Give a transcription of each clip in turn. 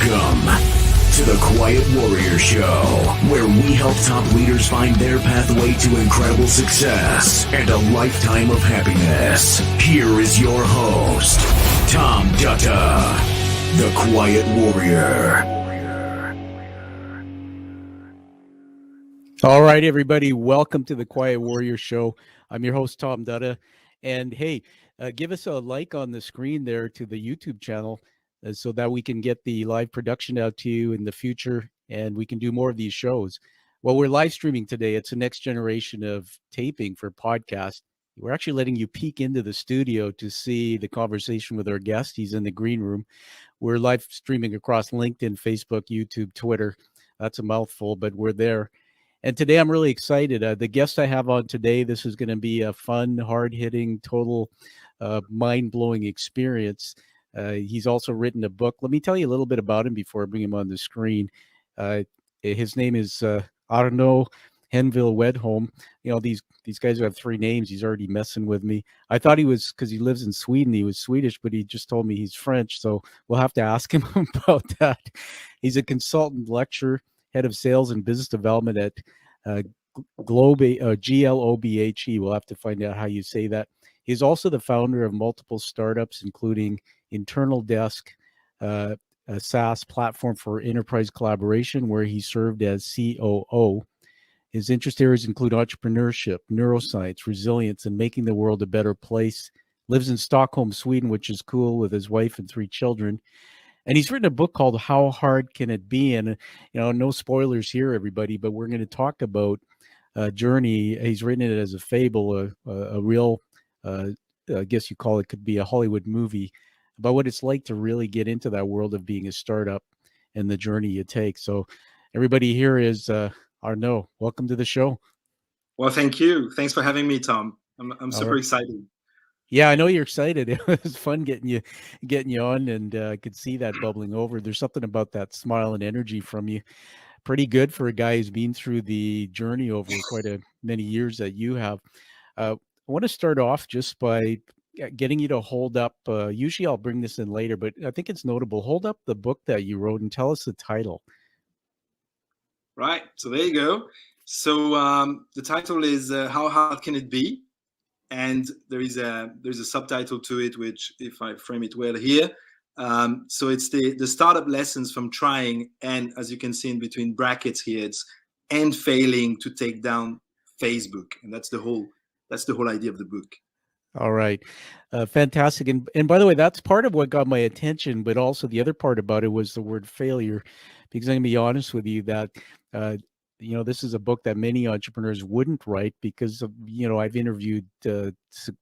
Welcome to the Quiet Warrior Show, where we help top leaders find their pathway to incredible success and a lifetime of happiness. Here is your host, Tom Dutta, the Quiet Warrior. All right, everybody, welcome to the Quiet Warrior Show. I'm your host, Tom Dutta. And hey, give us a like on the screen there to the YouTube channel so that we can get the live production out to you in the future and we can do more of these shows. Well, we're live streaming today. It's the next generation of taping for podcast. We're actually letting you peek into the studio to see the conversation with our guest. He's in the green room. We're live streaming across LinkedIn, Facebook, YouTube, Twitter. That's a mouthful, but we're there. And today I'm really excited. The guest I have on today, this is going to be a fun, hard-hitting, total mind-blowing experience. He's also written a book. Let me tell you a little bit about him before I bring him on the screen. His name is Arnaud Henneville-Wedholm. You know, these guys who have three names, he's already messing with me. I thought he was, because he lives in Sweden, he was Swedish, but he just told me he's French, so we'll have to ask him about that. He's a consultant, lecturer, head of sales and business development at GLOBHE, GLOBHE. We'll have to find out how you say that. He's also the founder of multiple startups, including internalDesk, a SaaS platform for enterprise collaboration, where he served as COO. His interest areas include entrepreneurship, neuroscience, resilience, and making the world a better place. Lives in Stockholm, Sweden, which is cool, with his wife and three children. And he's written a book called How Hard Can It Be? And, you know, no spoilers here, everybody, but we're going to talk about a journey. He's written it as a fable, a real, I guess you call it, could be a Hollywood movie, about what it's like to really get into that world of being a startup and the journey you take. So everybody here is Arnaud. Welcome to the show. Well, thank you. Thanks for having me, Tom. I'm super excited. Yeah, I know you're excited. It was fun getting you on, and I could see that bubbling over. There's something about that smile and energy from you. Pretty good for a guy who's been through the journey over quite many years that you have. I want to start off just by getting you to hold up. Usually I'll bring this in later, but I think it's notable. Hold up the book that you wrote and tell us the title. Right. So there you go. So the title is How Hard Can It Be? And there's a subtitle to it, which, if I frame it well here, so it's the startup lessons from trying, and as you can see in between brackets here, it's and failing to take down Facebook, and that's the whole idea of the book. All right. Fantastic. And by the way, that's part of what got my attention, but also the other part about it was the word failure, because I'm going to be honest with you that, you know, this is a book that many entrepreneurs wouldn't write because, you know, I've interviewed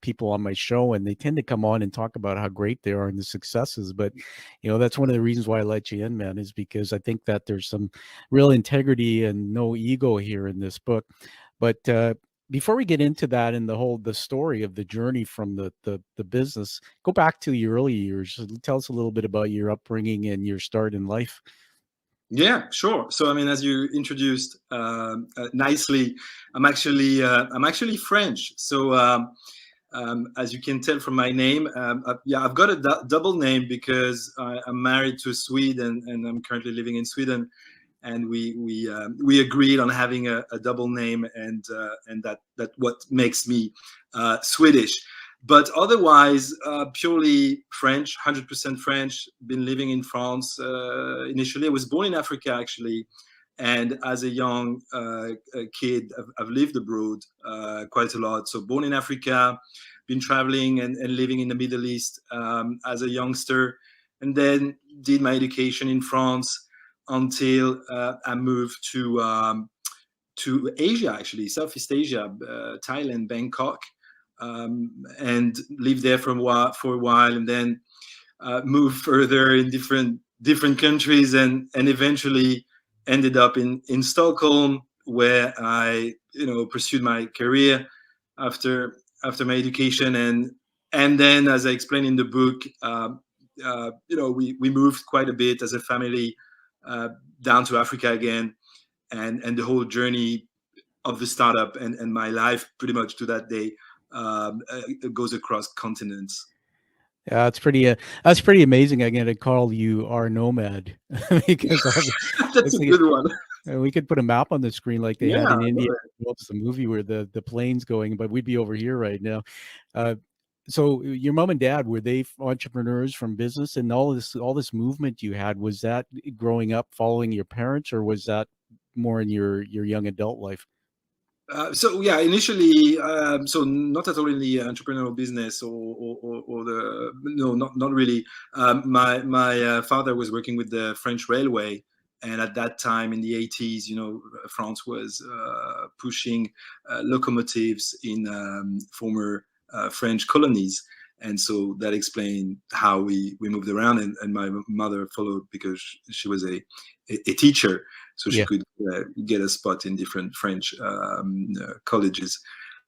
people on my show and they tend to come on and talk about how great they are and the successes. But, you know, that's one of the reasons why I let you in, man, is because I think that there's some real integrity and no ego here in this book. But before we get into that and the story of the journey from the business, go back to your early years. Tell us a little bit about your upbringing and your start in life. Yeah, sure. So, I mean, as you introduced nicely, I'm actually French. So, as you can tell from my name, I've got a double name because I'm married to a Swede and I'm currently living in Sweden. And we agreed on having a double name, and that what makes me Swedish. But otherwise, purely French, 100% French. Been living in France initially. I was born in Africa, actually, and as a young kid, I've lived abroad quite a lot. So born in Africa, been traveling and living in the Middle East as a youngster, and then did my education in France until I moved to Asia, actually, Southeast Asia, Thailand, Bangkok. And lived there for a while, and then moved further in different countries, and eventually ended up in Stockholm, where I pursued my career after my education, and then, as I explained in the book, we moved quite a bit as a family down to Africa again, and the whole journey of the startup and my life pretty much to that day goes across continents. Yeah, that's pretty amazing. I'm gonna call you our nomad because That's it's a like, good one. we could put a map on the screen like they Yeah, had I in India. love it. Well, it's the movie where the plane's going, but we'd be over here right now. Uh, so your mom and dad, were they entrepreneurs from business, and all this movement you had, was that growing up following your parents, or was that more in your young adult life? So yeah, initially, so not at all in the entrepreneurial business or the no, not really. My father was working with the French railway, and at that time in the 80s, France was pushing locomotives in former French colonies, and so that explained how we moved around. And my mother followed because she was a teacher, so she Yeah. could get a spot in different French colleges.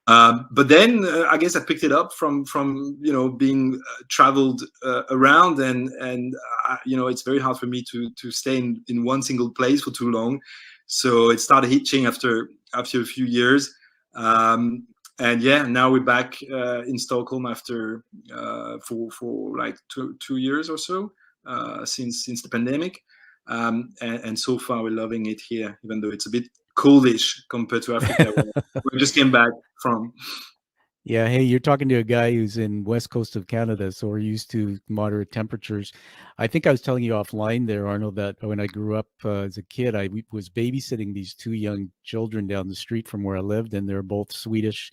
But then I guess I picked it up from being traveled around, and it's very hard for me to stay in one single place for too long. So it started hitching after a few years. And yeah, now we're back in Stockholm after for like 2 years or so since the pandemic. And so far we're loving it here, even though it's a bit coldish compared to Africa, where we just came back from. Yeah, hey, you're talking to a guy who's in west coast of Canada, so we're used to moderate temperatures. I think I was telling you offline there, Arnold, that when I grew up as a kid, I was babysitting these two young children down the street from where I lived, and they're both Swedish,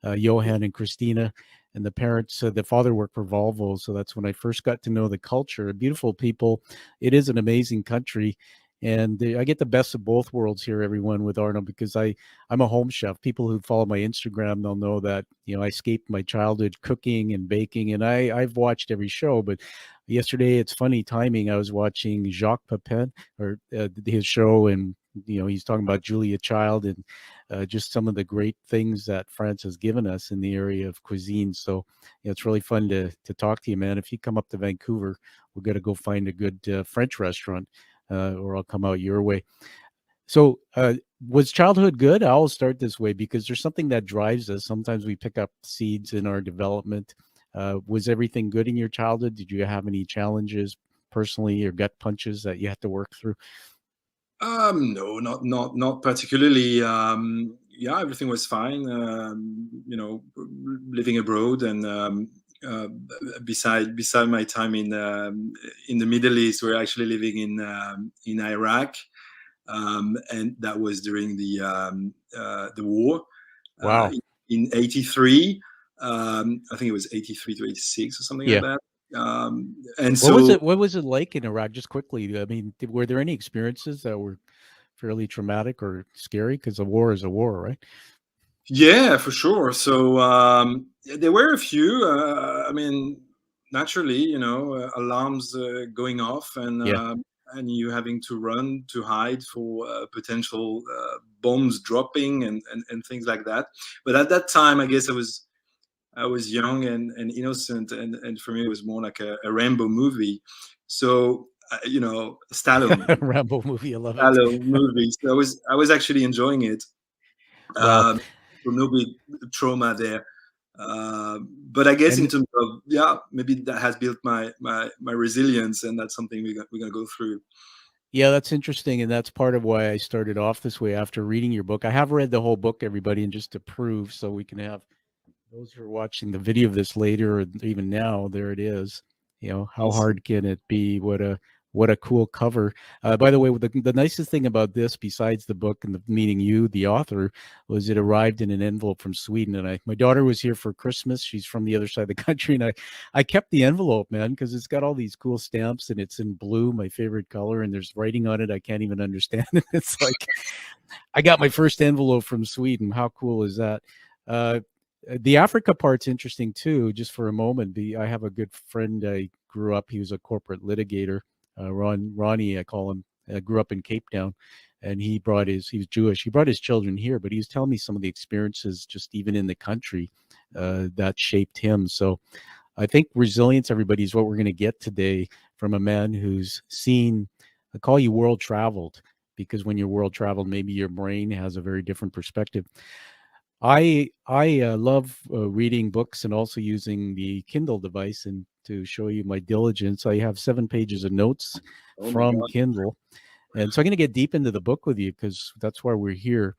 Johan and Christina. And the parents, the father worked for Volvo, so that's when I first got to know the culture. Beautiful people. It is an amazing country. And I get the best of both worlds here, everyone, with Arnold, because I'm a home chef. People who follow my Instagram, they'll know that, I escaped my childhood cooking and baking, and I've watched every show. But yesterday, it's funny timing. I was watching Jacques Pepin, or his show, and he's talking about Julia Child and just some of the great things that France has given us in the area of cuisine. So it's really fun to talk to you, man. If you come up to Vancouver, we're gonna go find a good French restaurant, or I'll come out your way. So, was childhood good? I'll start this way because there's something that drives us. Sometimes we pick up seeds in our development. Was everything good in your childhood? Did you have any challenges personally or gut punches that you had to work through? No, not particularly. Yeah, everything was fine. Living abroad and uh, beside my time in the Middle East, we're actually living in Iraq, and that was during the war Wow. in '83. I think it was '83 to '86 or something like Yeah. that. And What was so it? What was it like in Iraq? Just quickly, I mean, were there any experiences that were fairly traumatic or scary? Because a war is a war, right? yeah, for sure. So there were a few. I mean, naturally, alarms going off, Yeah. and you having to run to hide for potential bombs dropping and things like that. But at that time, I guess I was young and innocent, and for me, it was more like a Rambo movie. So Stallone, Rambo movie, I love it. Stallone movie. So I was actually enjoying it. Wow. Um, so no big trauma there. But I guess in And terms of maybe that has built my resilience, and that's something we're gonna go through. yeah, that's interesting. And that's part of why I started off this way after reading your book. I have read the whole book, everybody, and just to prove, so we can have those who are watching the video of this later or even now, there it is. How Awesome. hard can it be? What a cool cover. By the way, the nicest thing about this, besides the book and the meeting you, the author, was it arrived in an envelope from Sweden. And my daughter was here for Christmas. She's from the other side of the country, and I kept the envelope, man, because it's got all these cool stamps and it's in blue, my favorite color, and there's writing on it I can't even understand. It's like I got my first envelope from Sweden. How cool is that? Uh, the Africa part's interesting too. Just for a moment, I have a good friend. I grew up. He was a corporate litigator. Ronnie, I call him. Grew up in Cape Town, and he was Jewish. He brought his children here, but he was telling me some of the experiences just even in the country that shaped him. So I think resilience, everybody, is what we're going to get today from a man who's seen. I call you world traveled, because when you're world traveled, maybe your brain has a very different perspective. I love reading books and also using the Kindle device. And to show you my diligence. I have 7 pages of notes Oh my from God. Kindle. And so I'm going to get deep into the book with you because that's why we're here.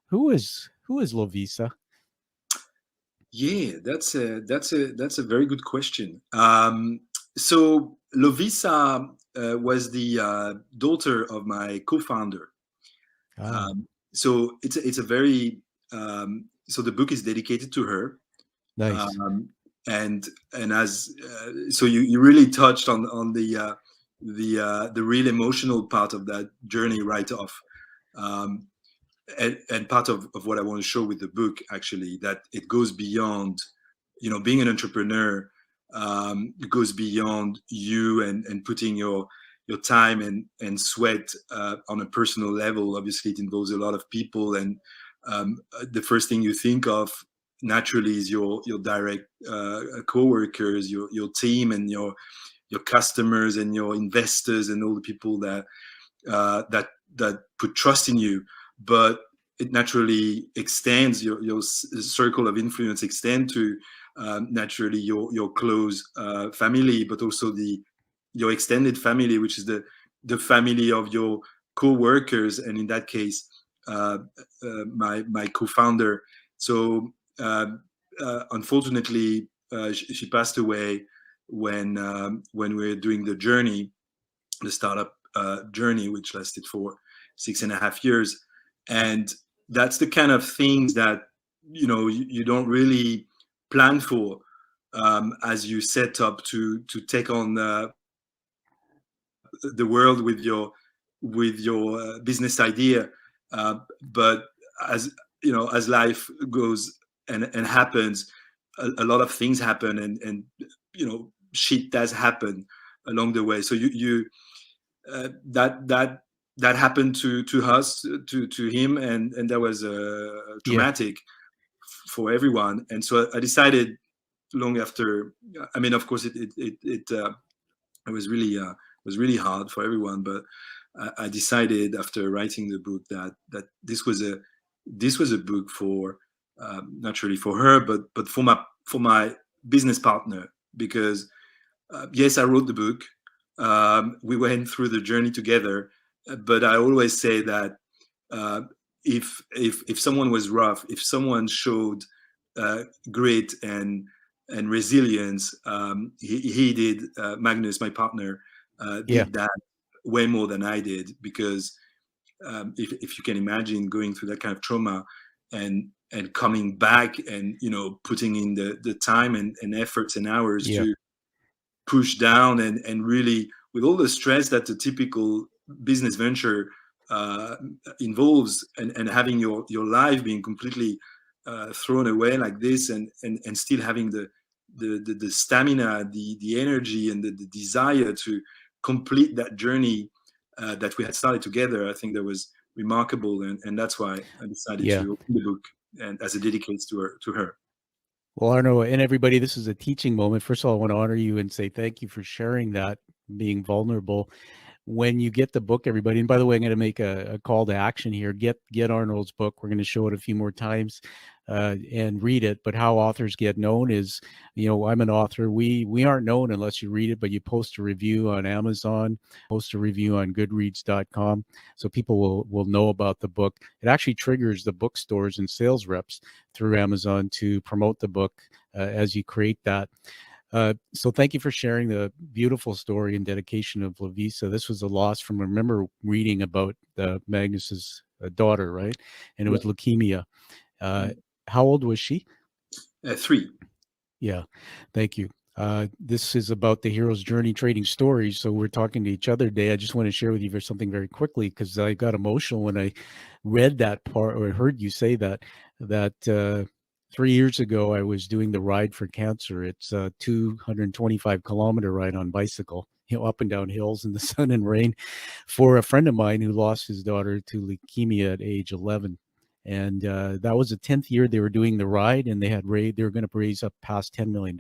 Who is Lovisa? Yeah, that's a very good question. So Lovisa was the daughter of my co-founder. Ah, So it's a very so the book is dedicated to her. nice. Um, and as so you really touched on the real emotional part of that journey right off. Um, and part of what I want to show with the book, actually, that it goes beyond, being an entrepreneur. It goes beyond you and putting your time and sweat on a personal level. Obviously, it involves a lot of people, and the first thing you think of naturally is your direct co-workers, your team, and your customers and your investors and all the people that that put trust in you. But it naturally extends your circle of influence, extend to naturally your close family, but also your extended family, which is the family of your co-workers, and in that case my co-founder. So unfortunately she passed away when we were doing the startup journey, which lasted for 6.5 years. And that's the kind of things that you don't really plan for as you set up to take on the world with your business idea. But as as life goes and happens, a lot of things happen, and shit does happen along the way. So you that happened to us, to him, and that was Yeah. traumatic for everyone. And so I decided long after. I mean, of course, it was really hard for everyone, but I decided after writing the book that this was a book for naturally for her, but for my business partner, because yes, I wrote the book. We went through the journey together, but I always say that uh, if someone was rough, if someone showed grit and resilience, he did. Magnus, my partner, Yeah. did that way more than I did, because if you can imagine going through that kind of trauma and coming back and putting in the time and efforts and hours Yeah. to push down and really, with all the stress that the typical business venture uh, involves, and having your life being completely thrown away like this, and still having the stamina, the energy, and the desire to complete that journey that we had started together. I think that was remarkable, and that's why I decided Yeah. to open the book and as it dedicates to her. Well, Arnaud and everybody, this is a teaching moment. First of all, I want to honor you and say thank you for sharing that, being vulnerable. When you get the book, everybody, and by the way, I'm going to make a call to action here. Get Arnold's book. We're going to show it a few more times and read it. But how authors get known is, I'm an author. We aren't known unless you read it, but you post a review on Amazon, post a review on Goodreads.com, so people will know about the book. It actually triggers the bookstores and sales reps through Amazon to promote the book as you create that. So thank you for sharing the beautiful story and dedication of Lovisa. This was a loss from, I remember reading about Magnus's daughter, right? And it Yeah. was leukemia. How old was she? 3. Yeah, thank you. This is about the hero's journey, trading stories. So we're talking to each other today. I just want to share with you something very quickly, because I got emotional when I read that part or heard you say that 3 years ago I was doing the Ride for Cancer. It's a 225-kilometer ride on bicycle, up and down hills in the sun and rain, for a friend of mine who lost his daughter to leukemia at age 11. And that was the 10th year they were doing the ride, and they were going to raise up past $10 million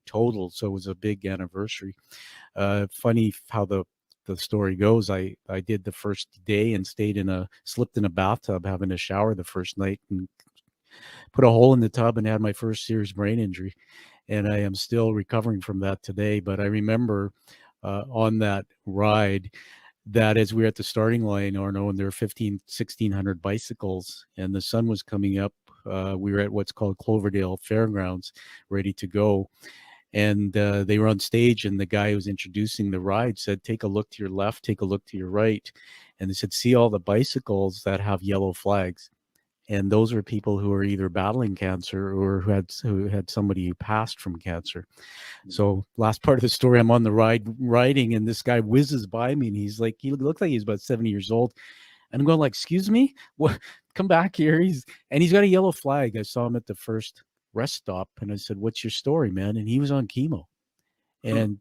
total. So it was a big anniversary. Funny how the story goes. I did the first day and slipped in a bathtub having a shower the first night, and put a hole in the tub and had my first serious brain injury. and I am still recovering from that today. But I remember on that ride that as we were at the starting line, Arnaud, and there were 1,600 bicycles, and the sun was coming up. We were at what's called Cloverdale Fairgrounds, ready to go. And they were on stage, and the guy who was introducing the ride said, "Take a look to your left, take a look to your right." And they said, "See all the bicycles that have yellow flags?" And those are people who are either battling cancer or who had somebody who passed from cancer. So last part of the story, I'm on the riding, and this guy whizzes by me, and he looks like he's about 70 years old. And I'm going like, "Excuse me, what? Come back here." He's got a yellow flag. I saw him at the first rest stop, and I said, "What's your story, man?" And he was on chemo. And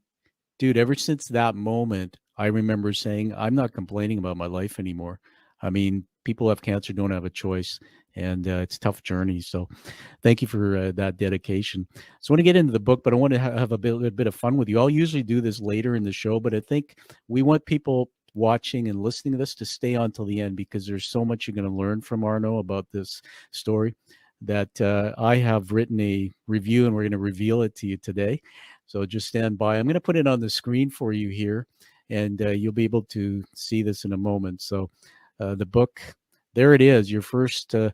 dude, ever since that moment, I remember saying, I'm not complaining about my life anymore. I mean, people who have cancer don't have a choice, and it's a tough journey. So thank you for that dedication. So I want to get into the book, but I want to have a bit of fun with you. I'll usually do this later in the show, but I think we want people watching and listening to this to stay on till the end, because there's so much you're going to learn from Arnaud about this story that I have written a review, and we're going to reveal it to you today. So just stand by. I'm going to put it on the screen for you here, and you'll be able to see this in a moment. So the book, there it is, your first, an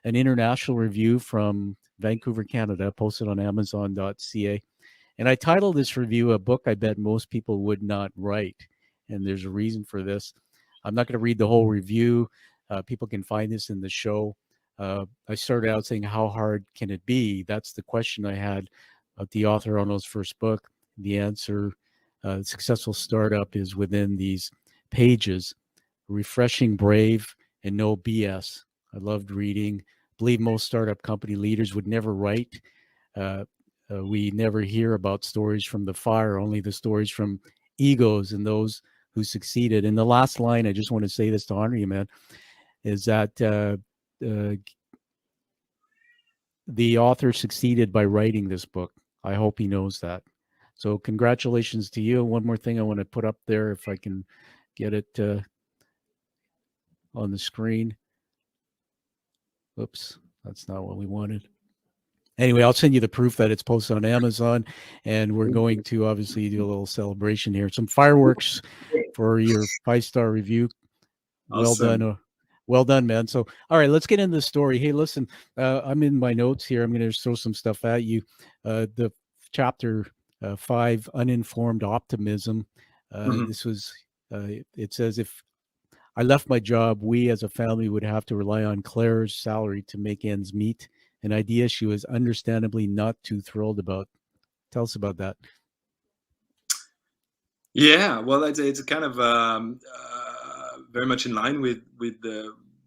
international review from Vancouver, Canada, posted on Amazon.ca. And I titled this review, "A Book I Bet Most People Would Not Write." And there's a reason for this. I'm not going to read the whole review. People can find this in the show. I started out saying, how hard can it be? That's the question I had of the author on Arnaud's first book. The answer, successful startup, is within these pages. Refreshing, brave, and no BS. I loved reading. Believe most startup company leaders would never write. We never hear about stories from the fire, only the stories from egos and those who succeeded. And the last line, I just want to say this to honor you, man, is that the author succeeded by writing this book. I hope he knows that. So congratulations to you. One more thing I want to put up there, if I can get it on the screen. Oops, that's not what we wanted. Anyway, I'll send you the proof that it's posted on Amazon, and we're going to obviously do a little celebration here. Some fireworks for your 5-star review. Awesome. Well done, man. So, all right, let's get into the story. Hey, listen, I'm in my notes here. I'm going to throw some stuff at you. The chapter 5, uninformed optimism. This was, it says, if I left my job, we as a family would have to rely on Claire's salary to make ends meet, an idea she was understandably not too thrilled about. Tell us about that. Yeah, well, it's kind of very much in line with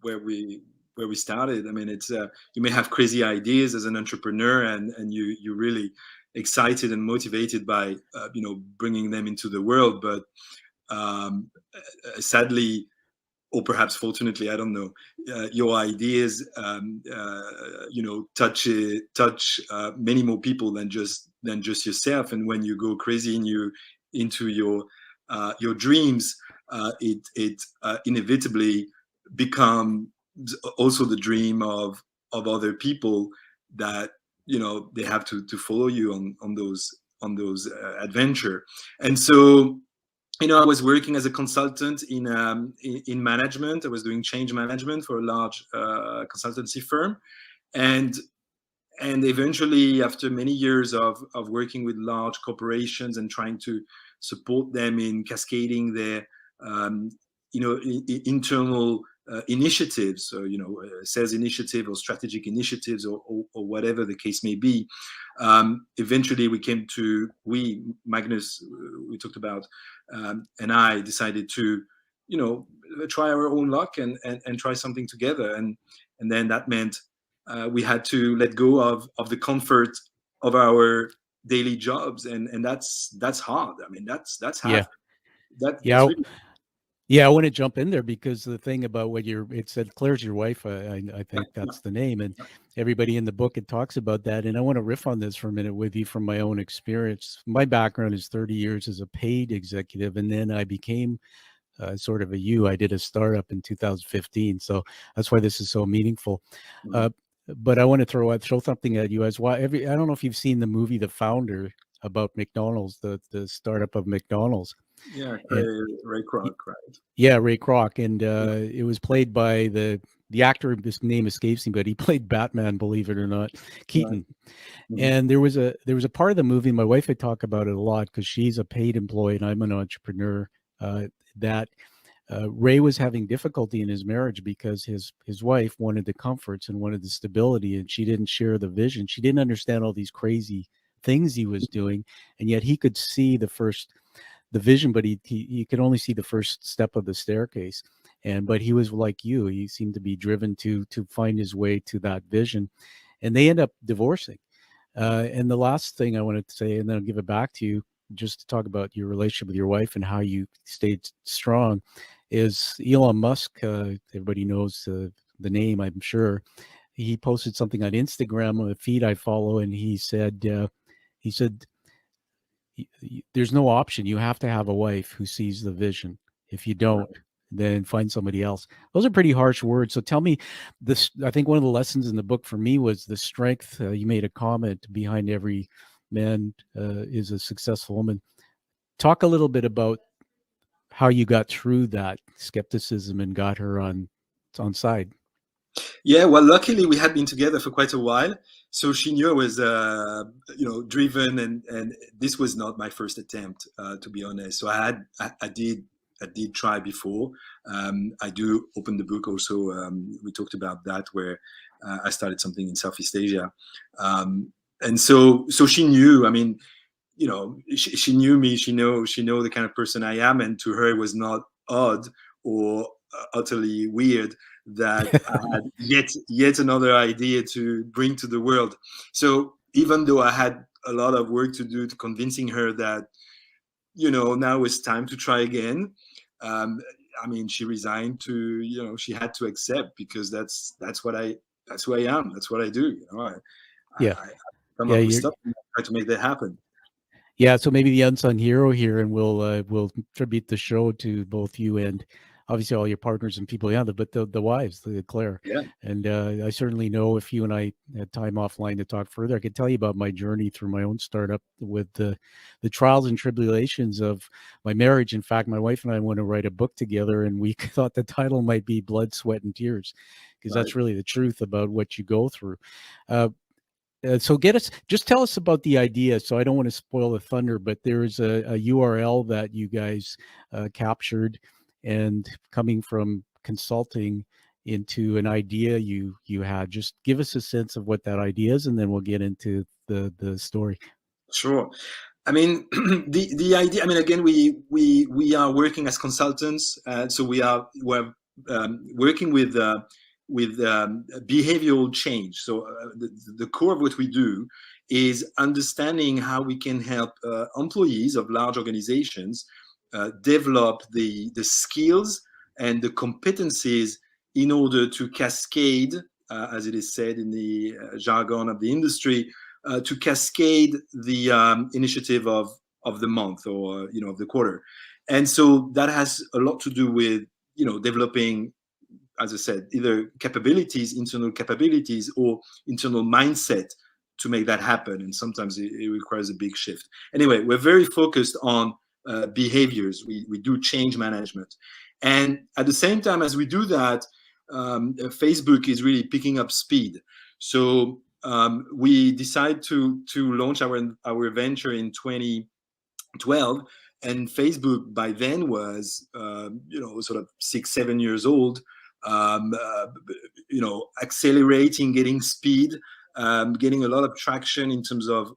where we started. I mean, it's you may have crazy ideas as an entrepreneur, and you're really excited and motivated by bringing them into the world, but sadly, or perhaps fortunately, I don't know, your ideas touch many more people than just yourself. And when you go crazy into your dreams, it inevitably becomes also the dream of other people that they have to follow you on those adventure. And so I was working as a consultant in management. I was doing change management for a large consultancy firm, and eventually, after many years of working with large corporations and trying to support them in cascading their internal initiatives, so sales initiative or strategic initiatives or whatever the case may be, eventually Magnus, we talked about, and I decided to try our own luck and try something together, and then that meant we had to let go of the comfort of our daily jobs, and that's hard. I mean, that's hard. Yeah. Really... Yeah, I want to jump in there because the thing about it said Claire's your wife. I think that's the name, and everybody in the book, it talks about that. And I want to riff on this for a minute with you from my own experience. My background is 30 years as a paid executive, and then I became sort of I did a startup in 2015. So that's why this is so meaningful. but I want to throw something at you as well. I don't know if you've seen the movie The Founder about McDonald's, the startup of McDonald's. Yeah, And, Ray Kroc, right? yeah, Ray Kroc, and it was played by the actor. His name escapes me, but he played Batman, believe it or not, Keaton. Right. And there was a part of the movie. My wife had talked about it a lot because she's a paid employee and I'm an entrepreneur. That Ray was having difficulty in his marriage because his wife wanted the comforts and wanted the stability, and she didn't share the vision. She didn't understand all these crazy things he was doing, and yet he could see the vision, but he could only see the first step of the staircase. But he was like you; he seemed to be driven to find his way to that vision, and they end up divorcing. And the last thing I wanted to say, and then I'll give it back to you, just to talk about your relationship with your wife and how you stayed strong, is Elon Musk. Everybody knows the name, I'm sure. He posted something on Instagram, a feed I follow, and he said, there's no option. You have to have a wife who sees the vision. If you don't, then find somebody else. Those are pretty harsh words. So tell me this. I think one of the lessons in the book for me was the strength. You made a comment, behind every man is a successful woman. Talk a little bit about how you got through that skepticism and got her on side. Yeah, well, luckily we had been together for quite a while, so she knew I was, driven, and this was not my first attempt, to be honest. So I did try before. I do open the book also. We talked about that, where I started something in Southeast Asia, and so she knew. I mean, she knew me. She know the kind of person I am, and to her it was not odd or utterly weird that I had yet another idea to bring to the world. So even though I had a lot of work to do to convincing her that, now it's time to try again, I mean, she resigned to, she had to accept, because that's who I am. That's what I do. I come up with stuff and try to make that happen. Yeah, so maybe the unsung hero here, and we'll attribute the show to both you and obviously all your partners and people, but the wives, the Claire. Yeah. And I certainly know, if you and I had time offline to talk further, I could tell you about my journey through my own startup with the trials and tribulations of my marriage. In fact, my wife and I want to write a book together, and we thought the title might be Blood, Sweat, and Tears, because that's really the truth about what you go through. So just tell us about the idea. So I don't want to spoil the thunder, but there is a URL that you guys captured, and coming from consulting into an idea you had. Just give us a sense of what that idea is, and then we'll get into the story. Sure. I mean, the idea. I mean, again, we are working as consultants, so we're working with behavioral change. So the core of what we do is understanding how we can help employees of large organizations develop the skills and the competencies in order to cascade, as it is said in the jargon of the industry, to cascade the initiative of the month, or of the quarter. And so that has a lot to do with developing, as I said, either internal capabilities, or internal mindset to make that happen. And sometimes it requires a big shift. Anyway, we're very focused on behaviors. We do change management. And at the same time as we do that, Facebook is really picking up speed. So we decided to launch our venture in 2012. And Facebook by then was, sort of 6-7 years old, accelerating, getting speed, getting a lot of traction in terms of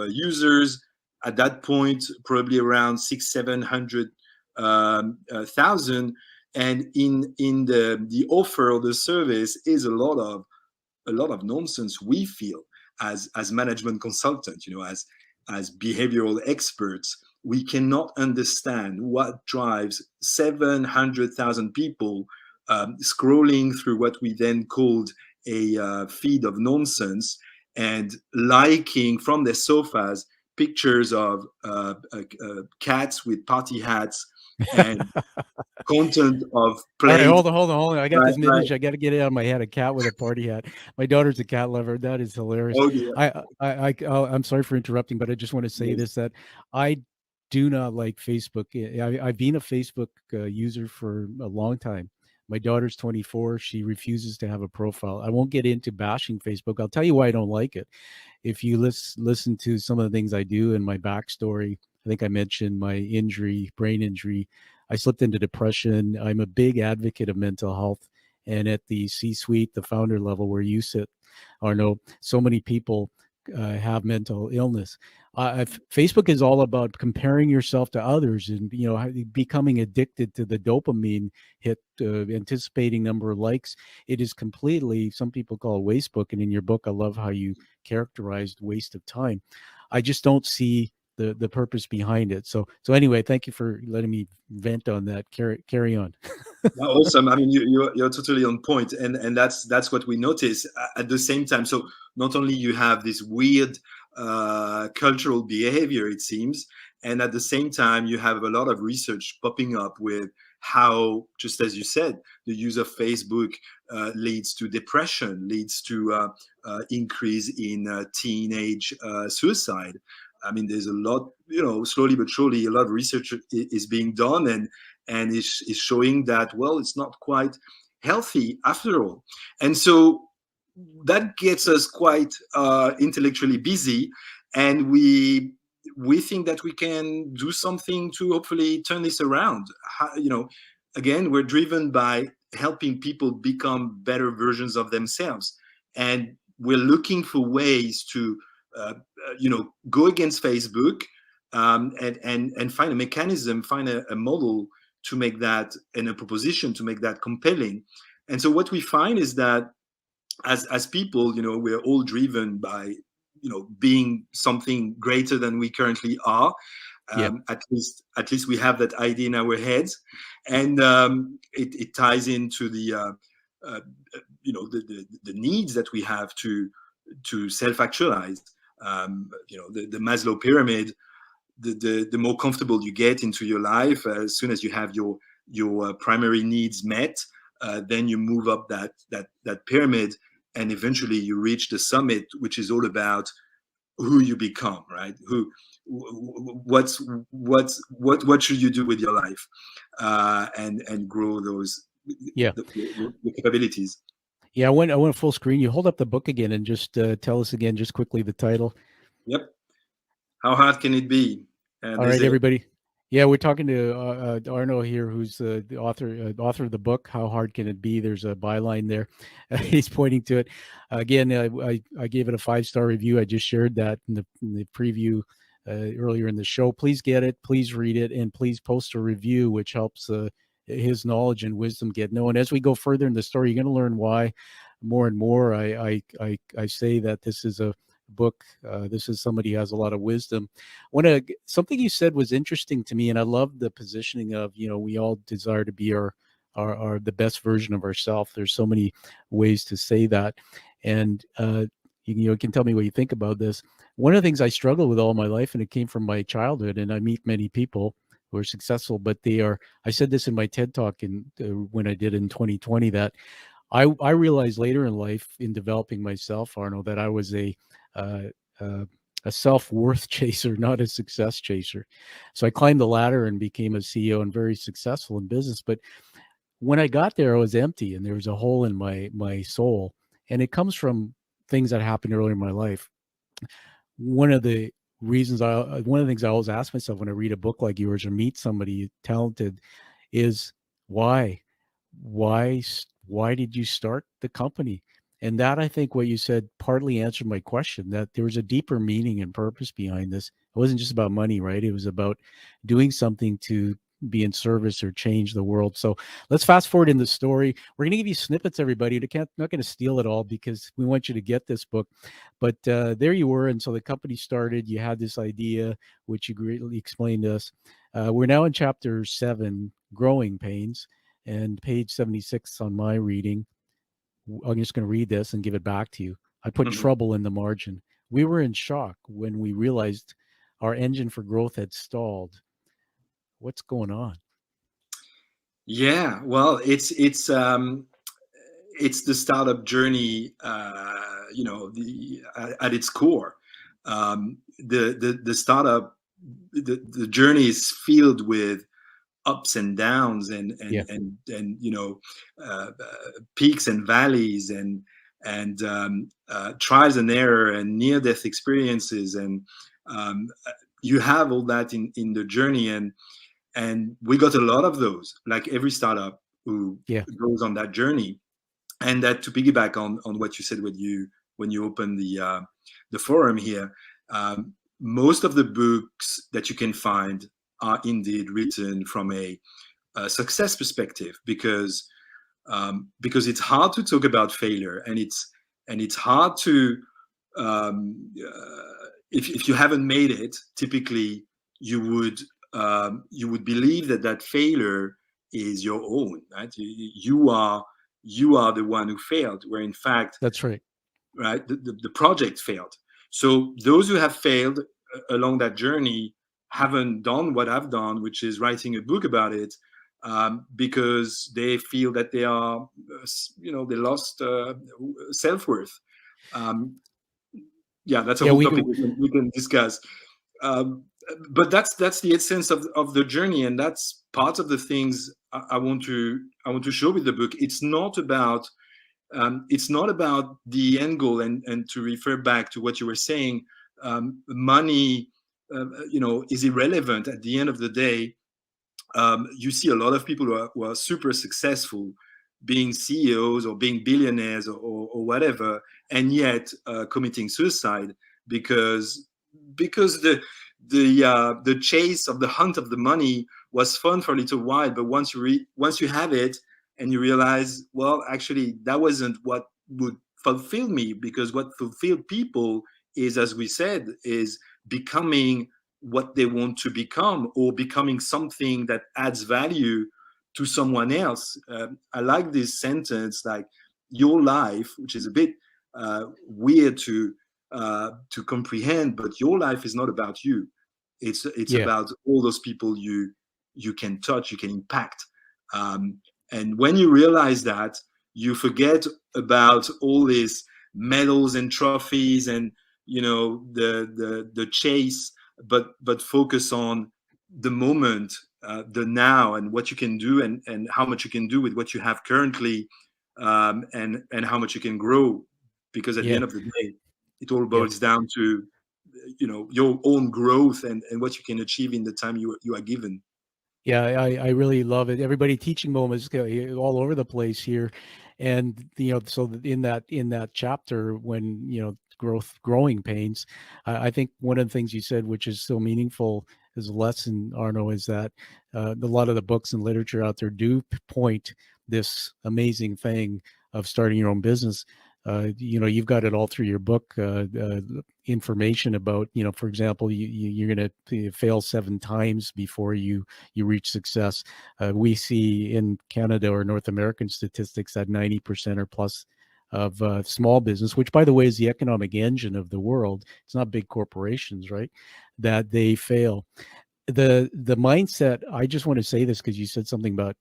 users. At that point, probably around 600,000-700,000, and in the offer of the service is a lot of nonsense. We feel as management consultants, as behavioral experts, we cannot understand what drives 700,000 people scrolling through what we then called a feed of nonsense, and liking from their sofas pictures of cats with party hats and content of All play. right, hold on. I got this Right. image. I got to get it out of my head. A cat with a party hat. My daughter's a cat lover. That is hilarious. Oh dear. I'm sorry for interrupting, but I just want to say Yes. this, that I do not like Facebook. I've been a Facebook user for a long time. My daughter's 24. She refuses to have a profile. I won't get into bashing Facebook. I'll tell you why I don't like it. If you listen to some of the things I do in my backstory, I think I mentioned my injury, brain injury. I slipped into depression. I'm a big advocate of mental health. And at the C-suite, the founder level where you sit, Arnaud, so many people have mental illness. Facebook is all about comparing yourself to others and, becoming addicted to the dopamine hit, anticipating number of likes. It is completely, some people call it wastebook. And in your book, I love how you characterized waste of time. I just don't see the purpose behind it. So anyway, thank you for letting me vent on that. Carry on. Awesome. I mean, you're totally on point, and that's what we notice at the same time. So not only you have this weird cultural behavior, it seems, and at the same time you have a lot of research popping up with how, just as you said, the use of Facebook leads to depression, leads to increase in teenage suicide. I mean, there's a lot, slowly but surely, a lot of research is being done, and is showing that, well, it's not quite healthy after all. And so that gets us quite intellectually busy, and we think that we can do something to hopefully turn this around. Again, we're driven by helping people become better versions of themselves, and we're looking for ways to go against Facebook, and find a mechanism, find a model to make that, and a proposition to make that compelling. And so what we find is that as people, we're all driven by being something greater than we currently are. Yeah. At least we have that idea in our heads, and it ties into the the needs that we have to self-actualize. The Maslow pyramid, the more comfortable you get into your life, as soon as you have your primary needs met, then you move up that pyramid, and eventually you reach the summit, which is all about who you become, right? What should you do with your life, and grow those the capabilities. Yeah, I went full screen. You hold up the book again and just tell us again, just quickly, the title. Yep. How hard can it be? All right, everybody. Yeah, we're talking to Arnaud here, who's the author of the book. How hard can it be? There's a byline there. He's pointing to it. Again, I gave it a 5-star review. I just shared that in the preview earlier in the show. Please get it. Please read it, and please post a review, which helps his knowledge and wisdom get known. As we go further in the story, you're going to learn why more and more. I say that this is a book. This is somebody who has a lot of wisdom. Something you said was interesting to me, and I love the positioning of, we all desire to be our the best version of ourselves. There's so many ways to say that, and you can tell me what you think about this. One of the things I struggled with all my life, and it came from my childhood, and I meet many people who are successful, but I said this in my TED Talk when I did in 2020, that I realized later in life, in developing myself, Arnaud, that I was a self-worth chaser, not a success chaser. So I climbed the ladder and became a CEO and very successful in business. But when I got there, I was empty, and there was a hole in my soul. And it comes from things that happened earlier in my life. One of the things I always ask myself when I read a book like yours or meet somebody talented is why did you start the company? And that, I think what you said partly answered my question, that there was a deeper meaning and purpose behind this. It wasn't just about money, right? It was about doing something to be in service or change the world. So let's fast forward in the story. We're going to give you snippets, everybody. Not going to steal it all, because we want you to get this book. But there you were. And so the company started. You had this idea, which you greatly explained to us. We're now in chapter 7, Growing Pains, and page 76 on my reading. I'm just going to read this and give it back to you. I put trouble in the margin. We were in shock when we realized our engine for growth had stalled. What's going on? Yeah, well, it's the startup journey, at its core. The startup, the journey is filled with ups and downs, Yeah, peaks and valleys, and trials and error and near death experiences, and you have all that in the journey, and we got a lot of those, like every startup who yeah, goes on that journey. And that, to piggyback on what you said when you open the forum here, most of the books that you can find are indeed written from a success perspective, because it's hard to talk about failure, and it's hard to, if you haven't made it, typically you would believe that failure is your own, right? You are the one who failed, where in fact, that's right. right, the project failed. So those who have failed along that journey haven't done what I've done, which is writing a book about it, because they feel that they are, they lost self-worth. Um, yeah, that's a Yeah, whole we topic can. we can discuss. Um, but that's the essence of the journey, and that's part of the things I want to show with the book. It's not about the end goal, and to refer back to what you were saying, money, is irrelevant at the end of the day. You see a lot of people who are super successful, being CEOs or being billionaires, or whatever, and yet committing suicide, because the chase of the hunt of the money was fun for a little while, but once you have it and you realize, well, actually that wasn't what would fulfill me, because what fulfilled people is, as we said, is becoming what they want to become, or becoming something that adds value to someone else. I like this sentence, like, your life, which is a bit weird to comprehend, but your life is not about you. It's Yeah, about all those people you can touch, you can impact. And when you realize that, you forget about all these medals and trophies, and the chase, but focus on the moment, the now, and what you can do, and how much you can do with what you have currently, and how much you can grow, because at the yeah, end of the day, it all yeah. boils down to your own growth, and what you can achieve in the time you are given. Yeah, I really love it. Everybody teaching moments all over the place here, and so in that chapter, when growing pains, I think one of the things you said, which is so meaningful as a lesson, Arnaud, is that a lot of the books and literature out there do point this amazing thing of starting your own business. You've got it all through your book, information about, for example, you're going to fail 7 times before you reach success. We see in Canada or North American statistics that 90% or plus of small business, which, by the way, is the economic engine of the world. It's not big corporations, right? That they fail. The mindset. I just want to say this because you said something about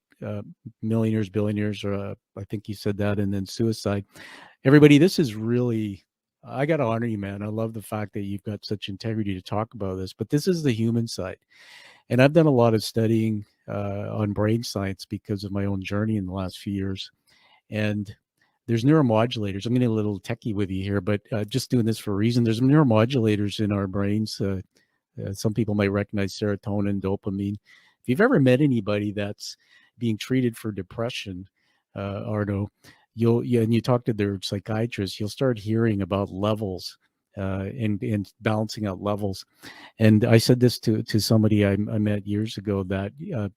millionaires, billionaires, or I think you said that, and then suicide. Everybody, this is really. I got to honor you, man. I love the fact that you've got such integrity to talk about this. But this is the human side. And I've done a lot of studying on brain science because of my own journey in the last few years. And there's neuromodulators. I'm getting a little techie with you here, but just doing this for a reason. There's neuromodulators in our brains. Some people might recognize serotonin, dopamine. If you've ever met anybody that's being treated for depression, Arnaud, and you talk to their psychiatrist, you'll start hearing about levels and balancing out levels. And I said this to somebody I met years ago, that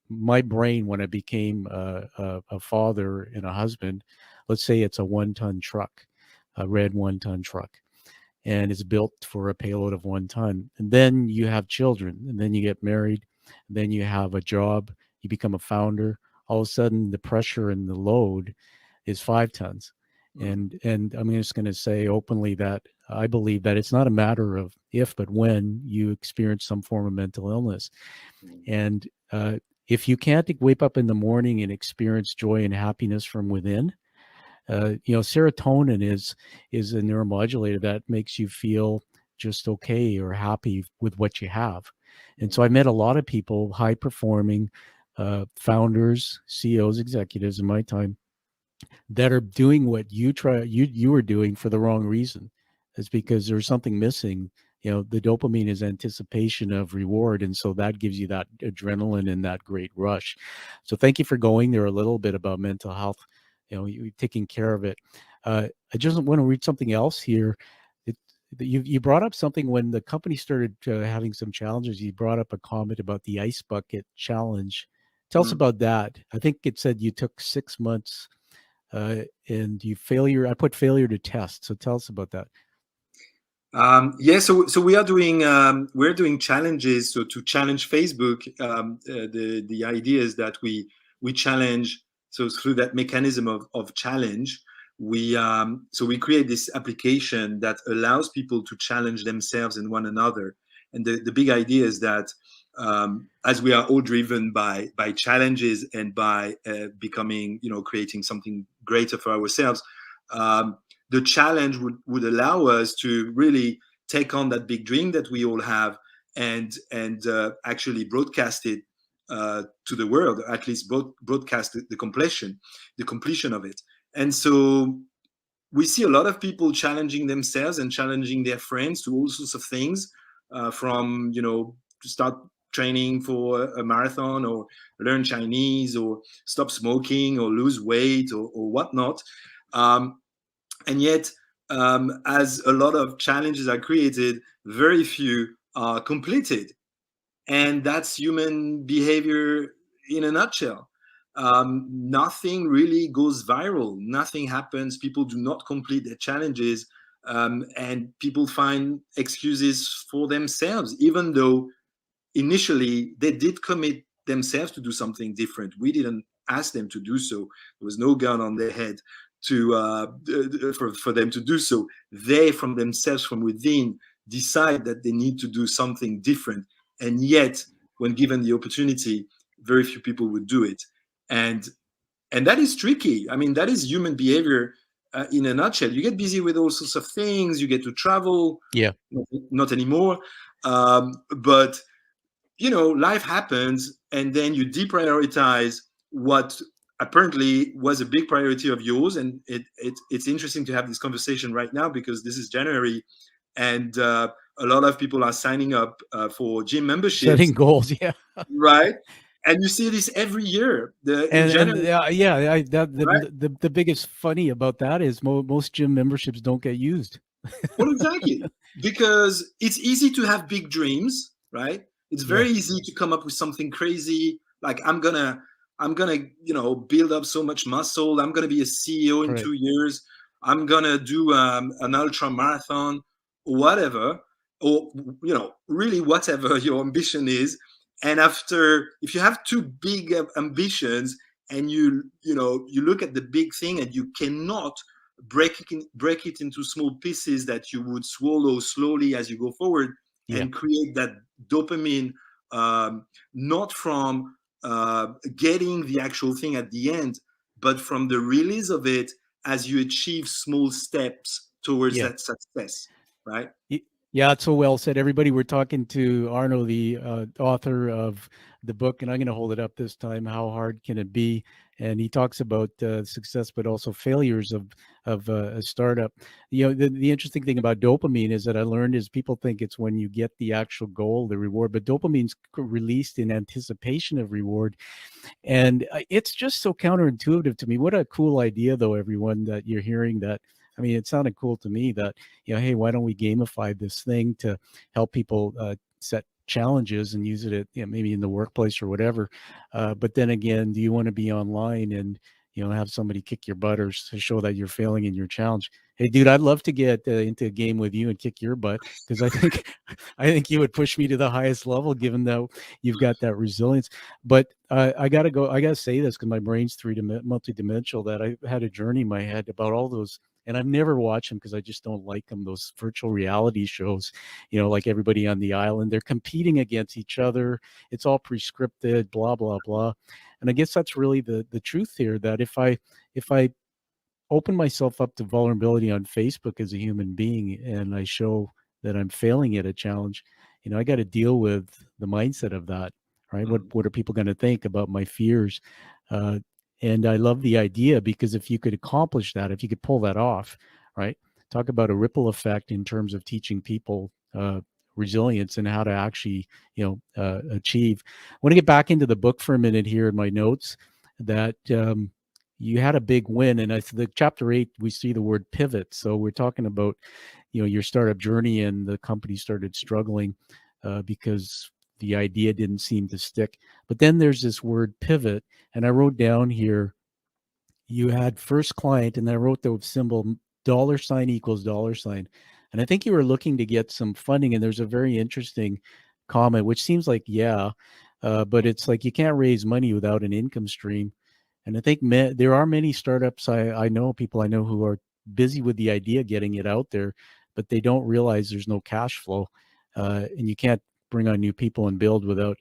my brain, when I became a father and a husband, let's say it's a 1-ton truck, a red 1-ton truck, and it's built for a payload of 1 ton. And then you have children, and then you get married, and then you have a job, you become a founder. All of a sudden, the pressure and the load is 5 tons. And I'm just going to say openly that I believe that it's not a matter of if, but when you experience some form of mental illness. And if you can't wake up in the morning and experience joy and happiness from within, serotonin is a neuromodulator that makes you feel just okay or happy with what you have. And so I met a lot of people, high performing founders, CEOs, executives in my time, that are doing what you were doing for the wrong reason. It's because there's something missing. The dopamine is anticipation of reward, and so that gives you that adrenaline and that great rush. So thank you for going there a little bit about mental health, you taking care of it. I just want to read something else here. You brought up something when the company started having some challenges. You brought up a comment about the ice bucket challenge. Tell us about that. I think it said you took 6 months and I put failure to test. So tell us about that. So we are doing we're doing challenges. So to challenge Facebook, the idea is that we challenge. So through that mechanism of challenge, we create this application that allows people to challenge themselves and one another. And the big idea is that as we are all driven by challenges and by becoming, creating something greater for ourselves, the challenge would allow us to really take on that big dream that we all have and actually broadcast it to the world, or at least broadcast the completion of it. And so we see a lot of people challenging themselves and challenging their friends to all sorts of things, from, to start training for a marathon, or learn Chinese, or stop smoking, or lose weight, or whatnot. And yet, as a lot of challenges are created, very few are completed. And that's human behavior in a nutshell. Nothing really goes viral. Nothing happens. People do not complete their challenges. And people find excuses for themselves, even though initially they did commit themselves to do something different. We didn't ask them to do so. There was no gun on their head for them to do so. They, from themselves, from within, decide that they need to do something different. And yet, when given the opportunity, very few people would do it. And that is tricky. I mean, that is human behavior in a nutshell. You get busy with all sorts of things. You get to travel. Yeah. Not anymore. But, life happens, and then you deprioritize what apparently was a big priority of yours. And it's interesting to have this conversation right now, because this is January, and a lot of people are signing up for gym memberships. Setting goals, yeah. Right? And you see this every year. The biggest funny about that is most gym memberships don't get used. Well, exactly. Because it's easy to have big dreams, right? It's very easy to come up with something crazy, like I'm gonna, build up so much muscle. I'm gonna be a CEO in 2 years. I'm gonna do an ultra marathon, or whatever, or really whatever your ambition is. And if you have too big ambitions, and you look at the big thing, and you cannot break it into small pieces that you would swallow slowly as you go forward, and create that dopamine, not from getting the actual thing at the end, but from the release of it as you achieve small steps towards that success, right? Yeah, it's so well said. Everybody, we're talking to Arnaud, the author of the book, and I'm going to hold it up this time, How Hard Can It Be? And he talks about success, but also failures of a startup. The interesting thing about dopamine is that I learned is people think it's when you get the actual goal, the reward, but dopamine's released in anticipation of reward. And it's just so counterintuitive to me. What a cool idea, though, everyone, that you're hearing that. I mean, it sounded cool to me that, hey, why don't we gamify this thing to help people set challenges and use it at, maybe in the workplace or whatever. But then again, do you want to be online and, have somebody kick your butt or to show that you're failing in your challenge? Hey, dude, I'd love to get into a game with you and kick your butt, because I think you would push me to the highest level, given that you've got that resilience. But I got to say this because my brain's multidimensional, that I had a journey in my head about all those and I've never watched them because I just don't like them. Those virtual reality shows, like Everybody on the Island, they're competing against each other. It's all prescripted, blah, blah, blah. And I guess that's really the truth here, that if I open myself up to vulnerability on Facebook as a human being, and I show that I'm failing at a challenge, I got to deal with the mindset of that, right? What are people going to think about my fears? And I love the idea, because if you could accomplish that, if you could pull that off, right? Talk about a ripple effect in terms of teaching people resilience and how to actually, achieve. I want to get back into the book for a minute here in my notes, that you had a big win. And the chapter 8, we see the word pivot. So we're talking about, your startup journey, and the company started struggling because the idea didn't seem to stick. But then there's this word pivot. And I wrote down here, you had first client, and I wrote the symbol $= And I think you were looking to get some funding. And there's a very interesting comment, which seems like, but it's like, you can't raise money without an income stream. And I think there are many startups I know, people I know, who are busy with the idea, getting it out there, but they don't realize there's no cash flow, and you can't bring on new people and build without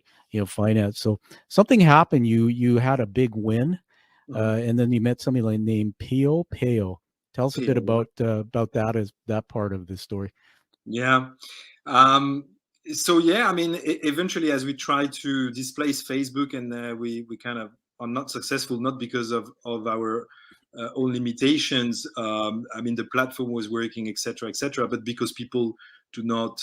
finance. So something happened. You had a big win, and then you met somebody named Pio. Tell us a bit about that, as that part of the story. Yeah. So I mean, eventually, as we try to displace Facebook, and we kind of are not successful, not because of our own limitations. I mean, the platform was working, etc., but because people do not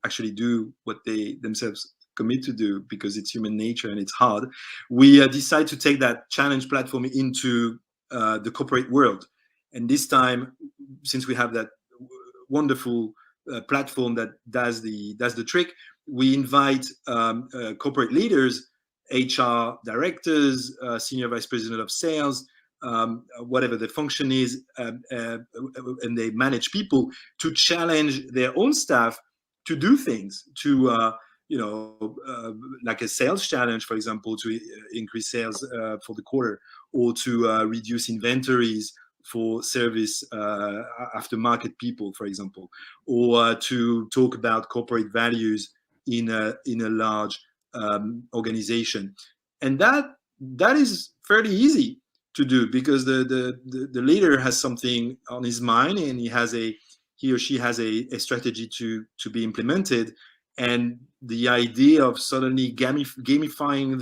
actually do what they themselves commit to do, because it's human nature and it's hard. We decide to take that challenge platform into the corporate world, and this time, since we have that wonderful platform that does the trick, we invite corporate leaders, HR directors, senior vice president of sales, whatever the function is, and they manage people, to challenge their own staff to do things, to like a sales challenge, for example, to increase sales for the quarter, or to reduce inventories for service aftermarket people, for example, or to talk about corporate values in a large organization. And that is fairly easy to do, because the leader has something on his mind, and he or she has a strategy to be implemented, and the idea of suddenly gamifying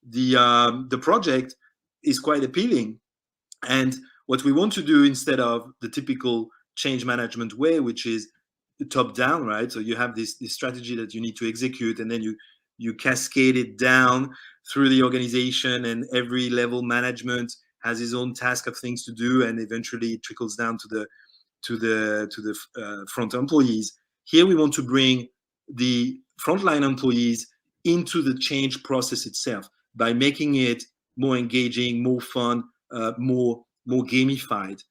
the project is quite appealing. And what we want to do, instead of the typical change management way, which is top down, right? So you have this strategy that you need to execute, and then you cascade it down through the organization, and every level management has his own task of things to do, and eventually it trickles down to the front employees. Here we want to bring the frontline employees into the change process itself by making it more engaging, more fun, more gamified.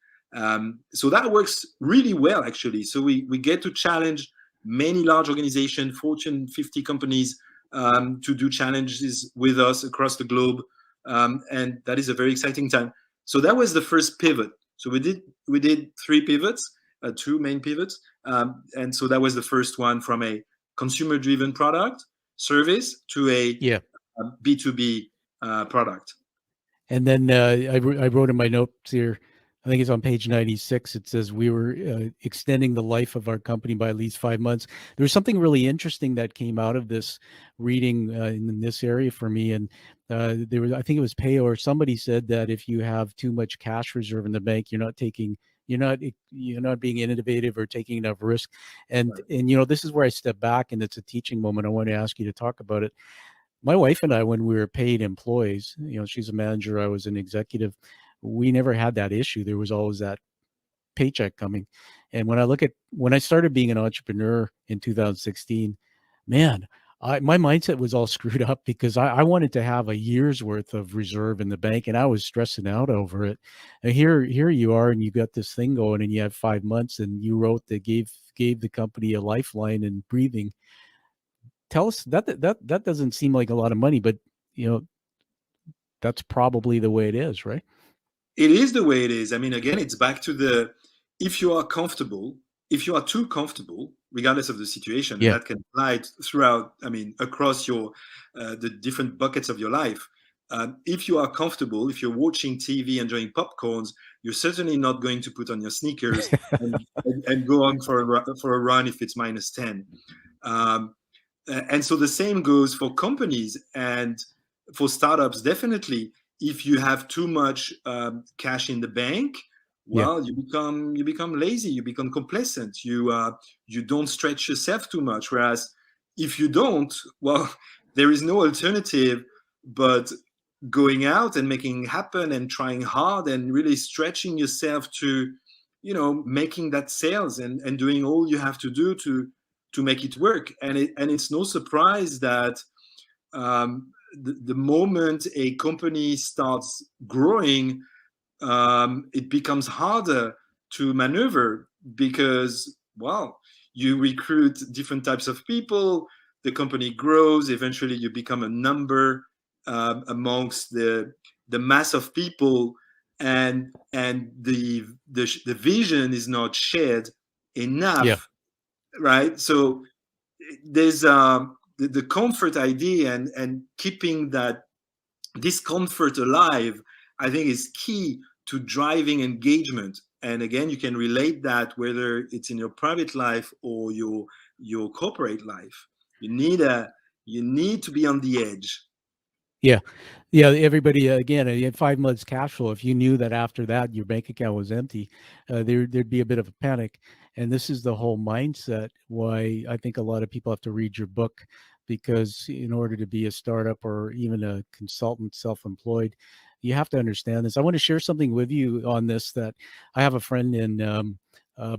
So that works really well, actually. So we get to challenge many large organizations, Fortune 50 companies, to do challenges with us across the globe, and that is a very exciting time. So that was the first pivot. So we did 3 pivots, 2 main pivots, and so that was the first one, from a consumer-driven product service to a B2B product. And then I wrote in my notes here, I think it's on page 96, it says we were extending the life of our company by at least 5 months. There was something really interesting that came out of this reading in this area for me. And there was, I think it was Peo or somebody said that if you have too much cash reserve in the bank, you're not being innovative or taking enough risk. And this is where I step back, and it's a teaching moment. I want to ask you to talk about it. My wife and I, when we were paid employees, she's a manager, I was an executive, we never had that issue. There was always that paycheck coming. And when I started being an entrepreneur in 2016, man, my mindset was all screwed up, because I wanted to have a year's worth of reserve in the bank, and I was stressing out over it. And here you are, and you got this thing going, and you have 5 months, and you wrote that gave the company a lifeline and breathing. Tell us that doesn't seem like a lot of money, but that's probably the way it is, right? It is the way it is. I mean, again, it's back to the, if you are comfortable, if you are too comfortable, regardless of the situation, and Yeah. that can apply throughout, I mean, across your, the different buckets of your life. If you are comfortable, if you're watching TV, enjoying popcorns, you're certainly not going to put on your sneakers and go on for a run if it's -10. Um, and so the same goes for companies and for startups. Definitely, if you have too much cash in the bank, Yeah. well, you become lazy, you become complacent, you don't stretch yourself too much. Whereas if you don't, well, there is no alternative but going out and making it happen and trying hard and really stretching yourself to, making that sales and doing all you have to do to make it work. And it's no surprise that the moment a company starts growing, it becomes harder to maneuver because, well, you recruit different types of people, the company grows, eventually you become a number amongst the mass of people, and the vision is not shared Yeah. enough, right? So there's the comfort idea, and keeping that discomfort alive, I think, is key to driving engagement. And again, you can relate that whether it's in your private life or your corporate life. You need to be on the edge. Yeah. Yeah. Everybody, again, you had 5 months cash flow. If you knew that after that your bank account was empty, there'd be a bit of a panic. And this is the whole mindset why I think a lot of people have to read your book, because in order to be a startup or even a consultant, self-employed, you have to understand this. I want to share something with you on this. That I have a friend in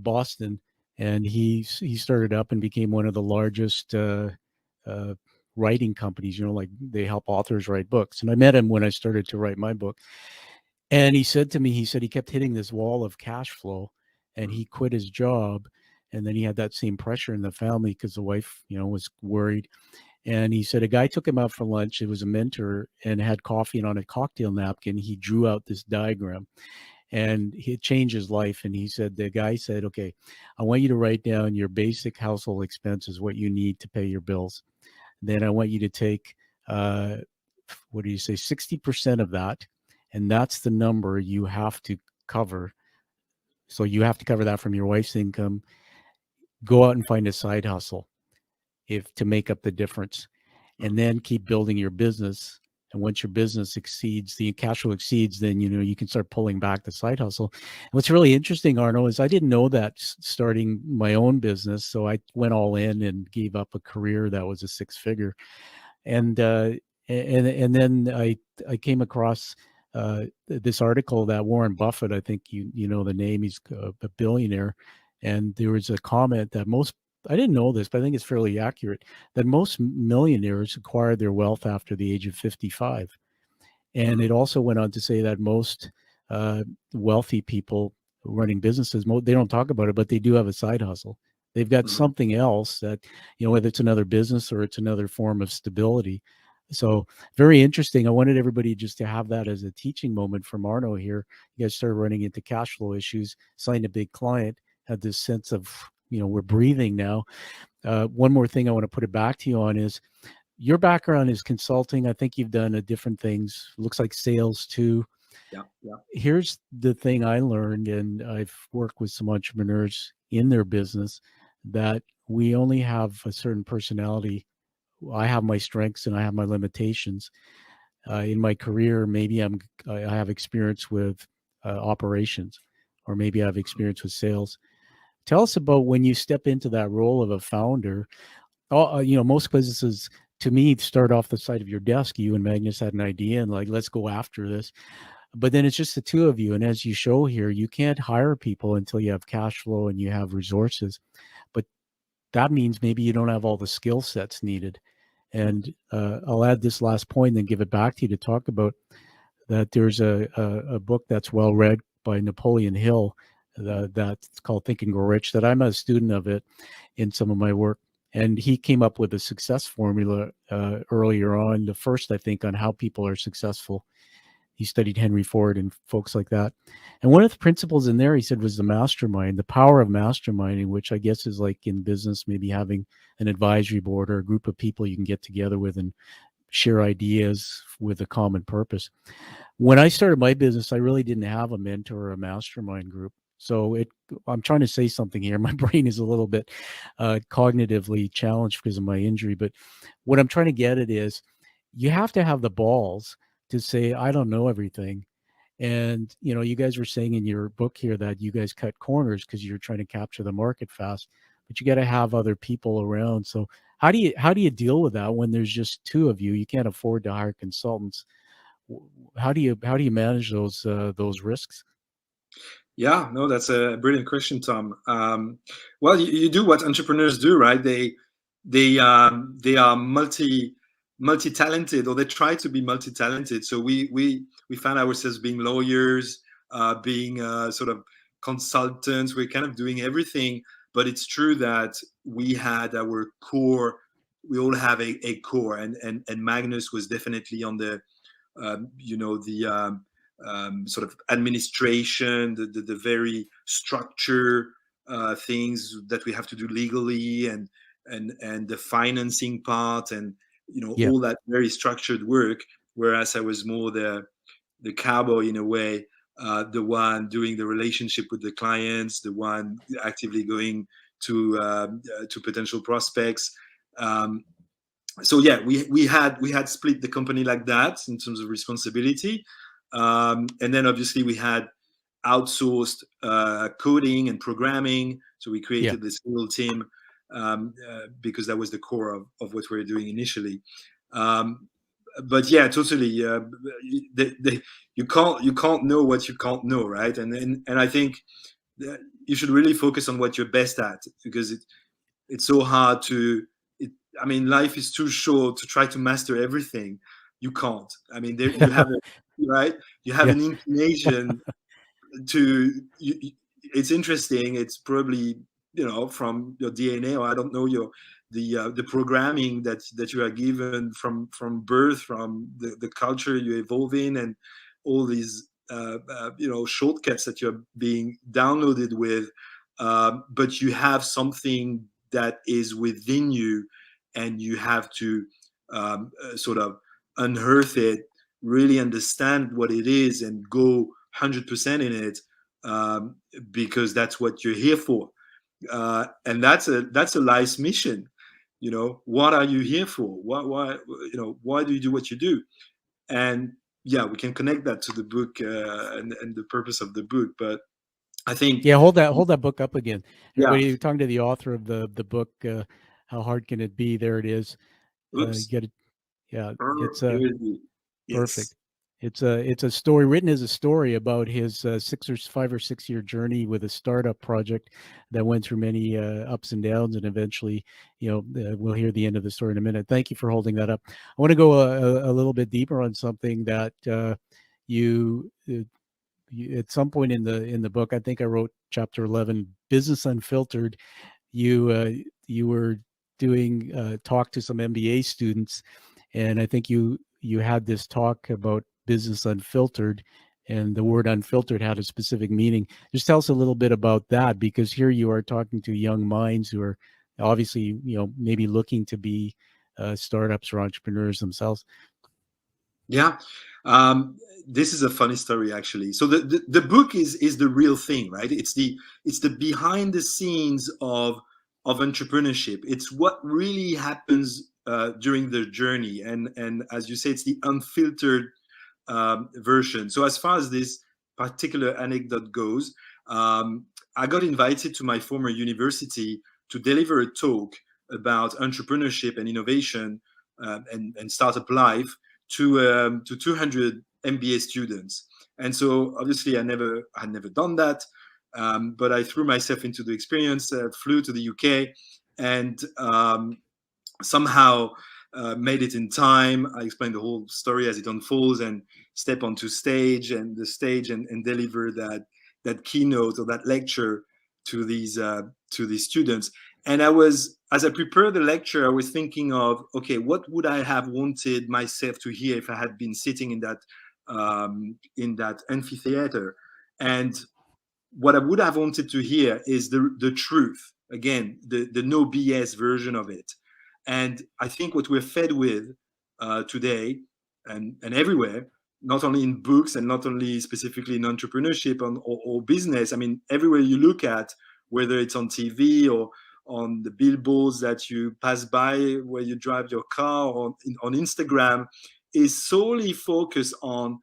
Boston, and he started up and became one of the largest uh, writing companies, like they help authors write books. And I met him when I started to write my book. And he said to me, he kept hitting this wall of cash flow, and he quit his job. And then he had that same pressure in the family because the wife, was worried. And he said a guy took him out for lunch. It was a mentor, and had coffee, and on a cocktail napkin, he drew out this diagram, and it changed his life. And he said, the guy said, okay, I want you to write down your basic household expenses, what you need to pay your bills. Then I want you to take, what do you say, 60% of that. And that's the number you have to cover. So you have to cover that from your wife's income. Go out and find a side hustle to make up the difference. And then keep building your business. And once your business exceeds, the cash flow exceeds, then, you can start pulling back the side hustle. And what's really interesting, Arnaud, is I didn't know that starting my own business. So I went all in and gave up a career that was a 6-figure. And then I came across this article that Warren Buffett, I think you know the name, he's a billionaire, and there was a comment that I didn't know this, but I think it's fairly accurate, that most millionaires acquired their wealth after the age of 55. And it also went on to say that most wealthy people running businesses, they don't talk about it, but they do have a side hustle. They've got something else that, whether it's another business or it's another form of stability. So very interesting. I wanted everybody just to have that as a teaching moment from Arnaud here. You guys started running into cash flow issues, signed a big client, had this sense of, we're breathing now. One more thing I want to put it back to you on is your background is consulting. I think you've done different things. Looks like sales too. Yeah. Here's the thing I learned, and I've worked with some entrepreneurs in their business, that we only have a certain personality. I have my strengths and I have my limitations. In my career, maybe I have experience with operations, or maybe I have experience with sales. Tell us about when you step into that role of a founder. Most businesses, to me, start off the side of your desk. You and Magnus had an idea and like, let's go after this. But then it's just the two of you. And as you show here, you can't hire people until you have cash flow and you have resources. But that means maybe you don't have all the skill sets needed. And I'll add this last point and then give it back to you to talk about that. There's a book that's well read by Napoleon Hill that's called Think and Grow Rich, that I'm a student of it in some of my work. And he came up with a success formula earlier on, the first, I think, on how people are successful. he studied Henry Ford and folks like that. And one of the principles in there, he said, was the mastermind, the power of masterminding, which I guess is like in business, maybe having an advisory board or a group of people you can get together with and share ideas with a common purpose. When I started my business, I really didn't have a mentor or a mastermind group. So I'm trying to say something here. My brain is a little bit cognitively challenged because of my injury. But what I'm trying to get at is you have to have the balls to say, I don't know everything. And, you guys were saying in your book here that you guys cut corners because you're trying to capture the market fast, but you got to have other people around. So how do you deal with that when there's just two of you? You can't afford to hire consultants. How do you manage those risks? Yeah, no, that's a brilliant question, Tom. Well, you do what entrepreneurs do, right? They are multi-talented, or they try to be multi-talented. So we found ourselves being lawyers, being sort of consultants. We're kind of doing everything. But it's true that we had our core. We all have a core, and Magnus was definitely on the sort of administration, the very structure things that we have to do legally, and the financing part, and Yeah. all that very structured work. Whereas I was more the cowboy in a way, the one doing the relationship with the clients, the one actively going to potential prospects. So yeah, we had split the company like that in terms of responsibility, and then obviously we had outsourced coding and programming. So we created this little team because that was the core of what we were doing initially. But yeah, totally. You can't know what you can't know, right? And I think that you should really focus on what you're best at, because it's so hard to. I mean, life is too short to try to master everything. You can't. I mean, you have right. You have an inclination to. It's interesting. It's probably from your DNA, or I don't know, the programming that you are given from birth, from the culture you evolve in, and all these shortcuts that you're being downloaded with. But you have something that is within you, and you have to sort of unearth it, really understand what it is, and go 100% in it, because that's what you're here for, and that's a life's mission. What are you here for? Why do you do what you do? And yeah, we can connect that to the book, and the purpose of the book. But I think hold that book up again. Everybody, yeah. talking to the author of the book, How Hard Can It Be? There it is. Oops. Get it. Yeah, it's yes. perfect. It's a story written as a story about his 5 or 6 year journey with a startup project that went through many ups and downs, and eventually, we'll hear the end of the story in a minute. Thank you for holding that up. I want to go a little bit deeper on something that you at some point in the book. I think I wrote chapter 11, Business Unfiltered. You were doing talk to some MBA students, and I think you had this talk about business unfiltered, and the word unfiltered had a specific meaning. Just tell us a little bit about that, because here you are talking to young minds who are obviously, maybe looking to be startups or entrepreneurs themselves. Yeah. This is a funny story, actually. So the book is the real thing, right? It's the behind the scenes of entrepreneurship. It's what really happens during the journey, and as you say, it's the unfiltered version. So as far as this particular anecdote goes, I got invited to my former university to deliver a talk about entrepreneurship and innovation, and startup life to 200 MBA students. And so obviously I had never done that, but I threw myself into the experience, flew to the UK, and somehow made it in time. I explained the whole story as it unfolds, and step onto stage and deliver that keynote or that lecture to these students. And as I prepared the lecture, I was thinking of, okay, what would I have wanted myself to hear if I had been sitting in that in that amphitheater. And what I would have wanted to hear is the truth. Again, the no BS version of it. And I think what we're fed with today and everywhere, not only in books and not only specifically in entrepreneurship or business, I mean, everywhere you look at, whether it's on TV or on the billboards that you pass by where you drive your car or on Instagram, is solely focused on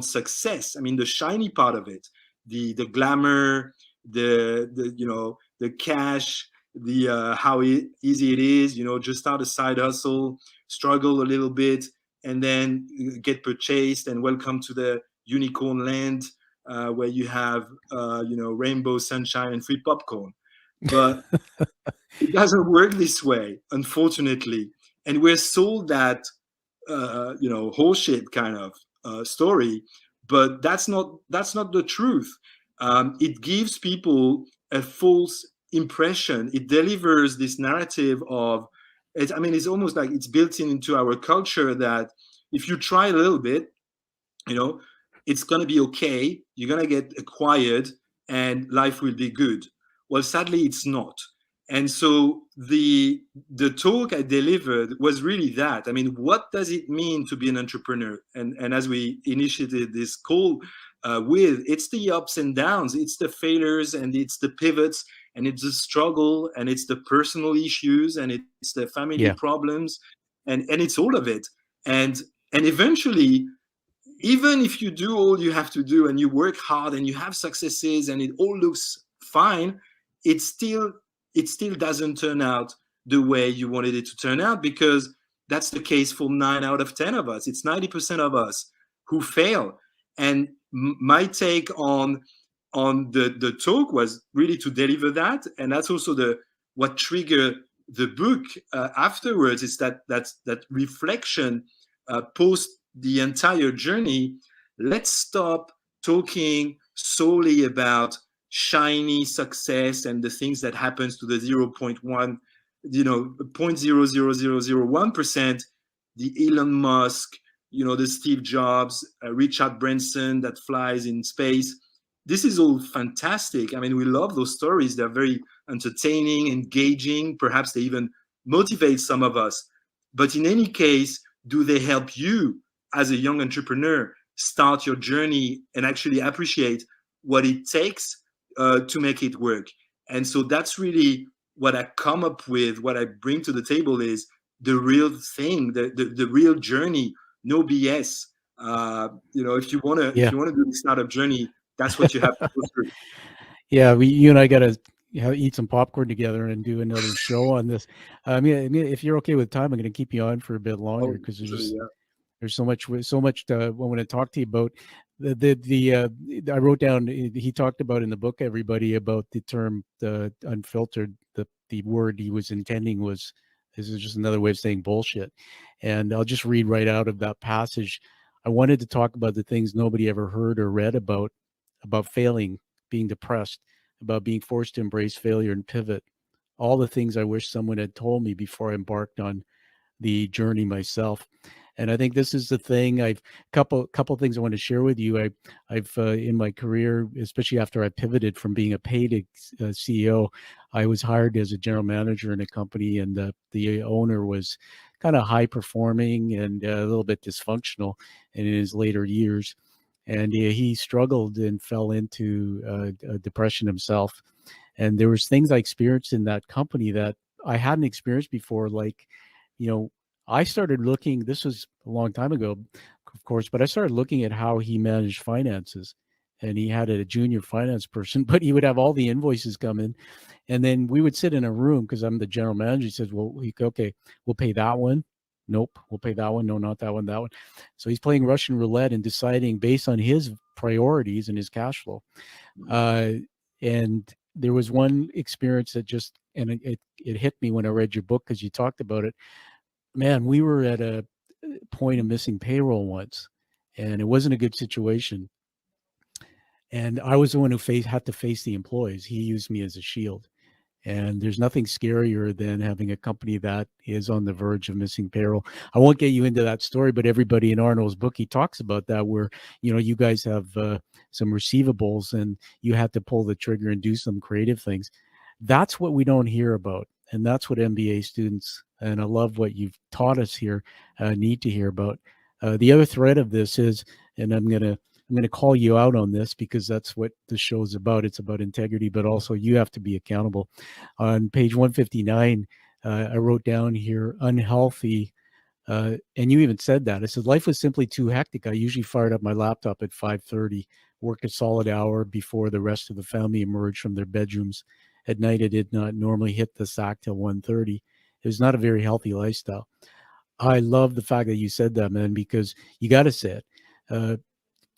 success. I mean, the shiny part of it, the glamour, the cash, the how easy it is, just start a side hustle, struggle a little bit, and then get purchased, and welcome to the unicorn land, where you have rainbow sunshine and free popcorn. But it doesn't work this way, unfortunately. And we're sold that horseshit kind of story, but that's not the truth. It gives people a false impression. It delivers this narrative of it. I mean, it's almost like it's built into our culture that if you try a little bit, it's going to be okay. You're going to get acquired and life will be good. Well, sadly, it's not. And so the talk I delivered was really that. I mean, what does it mean to be an entrepreneur? And as we initiated this call with, it's the ups and downs, it's the failures, and it's the pivots, and it's the struggle, and it's the personal issues, and it's the family problems, and it's all of it. And eventually, even if you do all you have to do and you work hard and you have successes and it all looks fine, it still doesn't turn out the way you wanted it to turn out, because that's the case for 9 out of 10 of us. It's 90% of us who fail. And my take on the talk was really to deliver that. And that's also what triggered the book afterwards, is that reflection post the entire journey. Let's stop talking solely about shiny success and the things that happens to the 0.00001%, the Elon Musk, the Steve Jobs, Richard Branson that flies in space. This is all fantastic. I mean, we love those stories. They're very entertaining, engaging. Perhaps they even motivate some of us. But in any case, do they help you as a young entrepreneur start your journey and actually appreciate what it takes to make it work? And so that's really what I come up with. What I bring to the table is the real thing, the real journey, no BS. If you want to do the startup journey, that's what you have to go through. Yeah, you and I got to eat some popcorn together and do another show on this. I mean, if you're okay with time, I'm going to keep you on for a bit longer, because there's so much I want to talk to you about. I wrote down, he talked about in the book, everybody, about the term, the unfiltered. The word he was intending was, this is just another way of saying bullshit. And I'll just read right out of that passage. I wanted to talk about the things nobody ever heard or read about failing, being depressed, about being forced to embrace failure and pivot. All the things I wish someone had told me before I embarked on the journey myself. And I think this is the thing. Couple things I want to share with you. I've in my career, especially after I pivoted from being a paid CEO, I was hired as a general manager in a company, and the owner was kind of high performing and a little bit dysfunctional in his later years. And he struggled and fell into depression himself. And there was things I experienced in that company that I hadn't experienced before. Like, I started looking, this was a long time ago, of course, but I started looking at how he managed finances. And he had a junior finance person, but he would have all the invoices come in. And then we would sit in a room, because I'm the general manager. He says, well, okay, we'll pay that one. Nope, we'll pay that one. No, not that one, that one. So he's playing Russian roulette and deciding based on his priorities and his cash flow. And there was one experience that it hit me when I read your book, because you talked about it. Man, we were at a point of missing payroll once, and it wasn't a good situation. And I was the one who had to face the employees. He used me as a shield. And there's nothing scarier than having a company that is on the verge of missing payroll. I won't get you into that story, but everybody in Arnaud's book, he talks about that, where, you guys have some receivables and you had to pull the trigger and do some creative things. That's what we don't hear about. And that's what MBA students, and I love what you've taught us here, need to hear about. The other thread of this is, and I'm going to call you out on this because that's what the show is about. It's about integrity, but also you have to be accountable. On page 159, I wrote down here, unhealthy. And you even said that. I said, life was simply too hectic. I usually fired up my laptop at 5:30, worked a solid hour before the rest of the family emerged from their bedrooms. At night, I did not normally hit the sack till 1:30. It was not a very healthy lifestyle. I love the fact that you said that, man, because you got to say it.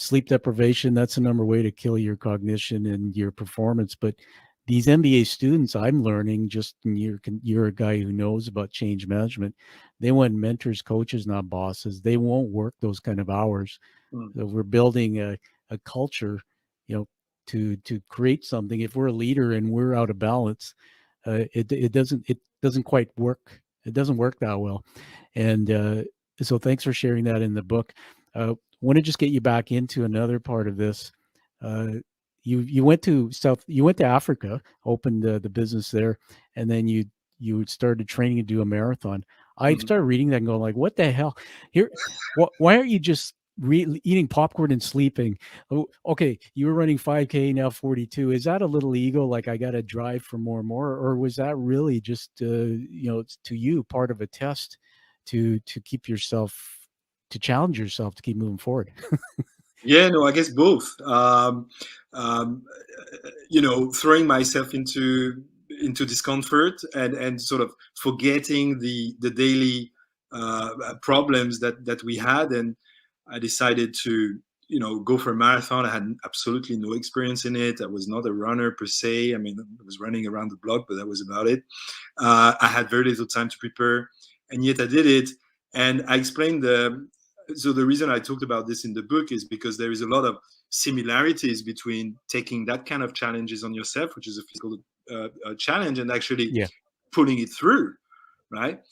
Sleep deprivation, that's the number way to kill your cognition and your performance. But these MBA students, I'm learning, just you're a guy who knows about change management. They want mentors, coaches, not bosses. They won't work those kind of hours. So we're building a culture, to create something. If we're a leader and we're out of balance, it doesn't quite work. It doesn't work that well. And so thanks for sharing that in the book. Want to just get you back into another part of this. You went to Africa, opened the business there, and then you started training to do a marathon. I started reading that and going like, what the hell? Here, why aren't you just eating popcorn and sleeping? Oh, okay, you were running 5K, now 42. Is that a little ego, like I got to drive for more and more, or was that really just to you part of a test to keep yourself, to challenge yourself to keep moving forward? Yeah, no, I guess both. Throwing myself into discomfort and sort of forgetting the daily problems that we had, and I decided to go for a marathon. I had absolutely no experience in it. I was not a runner per se. I mean, I was running around the block, but that was about it. I had very little time to prepare, and yet I did it. And I explained so the reason I talked about this in the book is because there is a lot of similarities between taking that kind of challenges on yourself, which is a physical challenge, and actually pulling it through, right?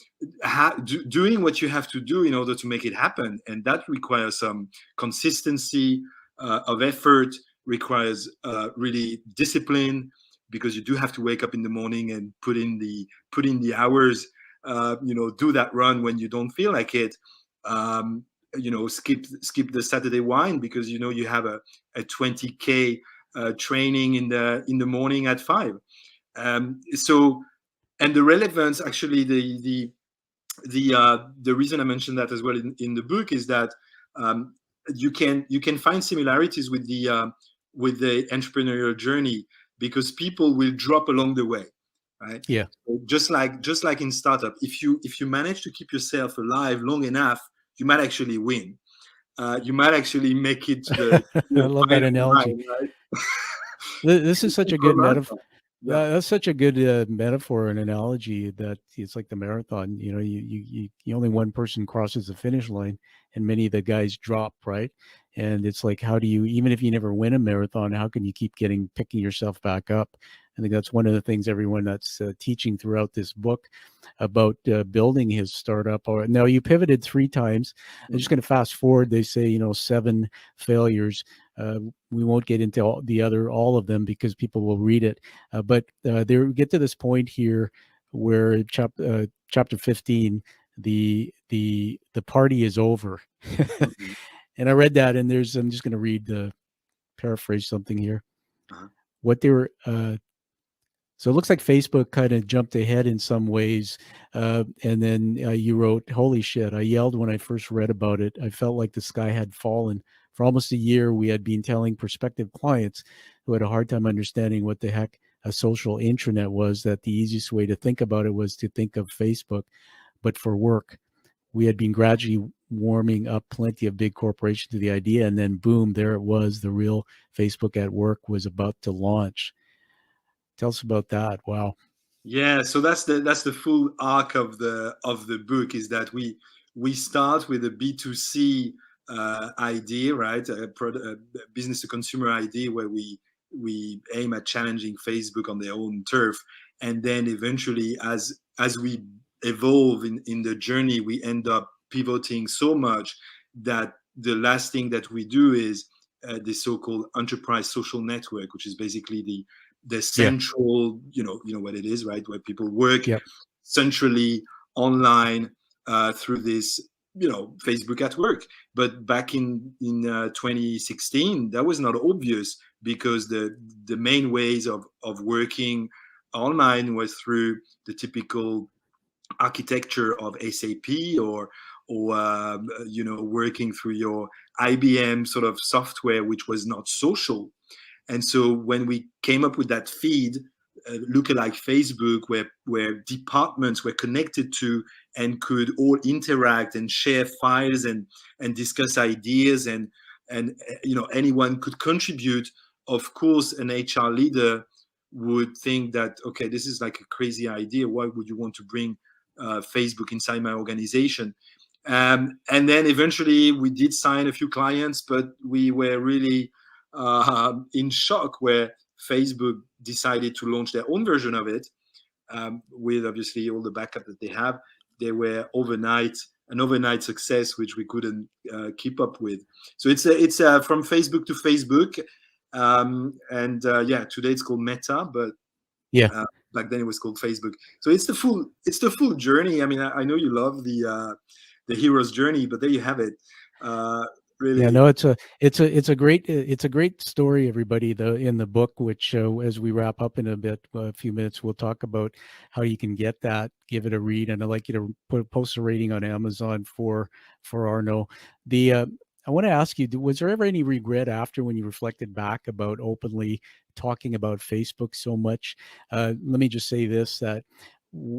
Doing what you have to do in order to make it happen. And that requires some consistency of effort, requires really discipline, because you do have to wake up in the morning and put in the hours, do that run when you don't feel like it. Skip the Saturday wine because you have a 20K training in the morning at 5. So, and the relevance, actually, the reason I mentioned that as well in the book is that you can find similarities with the entrepreneurial journey, because people will drop along the way, right? Yeah. So just like in startup, if you manage to keep yourself alive long enough, you might actually win. You might actually make it to the I love that analogy. line, right? This is such a good metaphor. Yeah. That's such a good metaphor and analogy, that it's like the marathon. You only one person crosses the finish line, and many of the guys drop, right? And it's like, how do you, even if you never win a marathon, how can you keep picking yourself back up? I think that's one of the things everyone that's teaching throughout this book about building his startup. Now, you pivoted 3 times. I'm just going to fast forward. They say 7 failures. We won't get into all of them because people will read it. But they get to this point here where chapter 15, the party is over. And I read that, and I'm just going to paraphrase something here. What they were. So it looks like Facebook kind of jumped ahead in some ways. And then you wrote, holy shit, I yelled when I first read about it. I felt like the sky had fallen. For almost a year, we had been telling prospective clients who had a hard time understanding what the heck a social intranet was, that the easiest way to think about it was to think of Facebook, but for work. We had been gradually warming up plenty of big corporations to the idea, and then boom, there it was. The real Facebook at work was about to launch. Tell us about that. Wow. Yeah, so that's the full arc of the book, is that we start with a B2C idea, right? A business to consumer idea, where we aim at challenging Facebook on their own turf, and then eventually, as we evolve in the journey, we end up pivoting so much that the last thing that we do is the so-called enterprise social network, which is basically the central, you know what it is, right? Where people work Yep. centrally online through this, Facebook at work. But back in 2016, that was not obvious, because the main ways of working online was through the typical architecture of SAP, or working through your IBM sort of software, which was not social. And so when we came up with that feed, lookalike Facebook, where departments were connected to and could all interact and share files and discuss ideas, and anyone could contribute. Of course, an HR leader would think that, okay, this is like a crazy idea. Why would you want to bring Facebook inside my organization? And then eventually we did sign a few clients, but we were really in shock where Facebook decided to launch their own version of it, with obviously all the backup that they have. They were an overnight success, which we couldn't keep up with. So it's from Facebook to Facebook, and today it's called Meta, but back then it was called Facebook. So it's the full journey. I mean, I know you love the hero's journey, but there you have it. Really. Yeah, no, it's a great story, everybody. In the book, which as we wrap up in a few minutes, we'll talk about how you can get that, give it a read, and I'd like you to post a rating on Amazon for Arnaud. I want to ask you, was there ever any regret after, when you reflected back about openly talking about Facebook so much? Let me just say this, that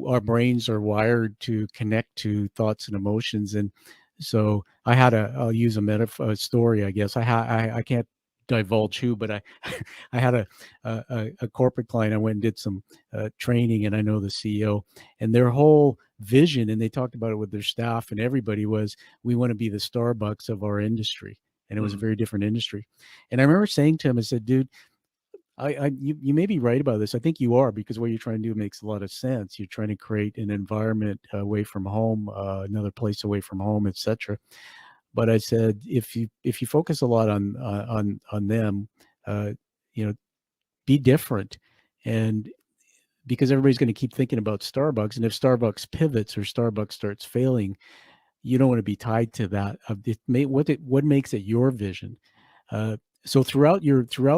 our brains are wired to connect to thoughts and emotions, and so I'll use a story, I guess. I can't divulge who, but I I had a corporate client. I went and did some training, and I know the CEO, and their whole vision, and they talked about it with their staff and everybody, was, we want to be the Starbucks of our industry. And it was a very different industry. And I remember saying to him, I said, dude, you may be right about this. I think you are, because what you're trying to do makes a lot of sense. You're trying to create an environment away from home, another place away from home, etc. But I said, if you focus a lot on them, be different, and because everybody's going to keep thinking about Starbucks, and if Starbucks pivots or Starbucks starts failing, you don't want to be tied to that. What makes it your vision? So throughout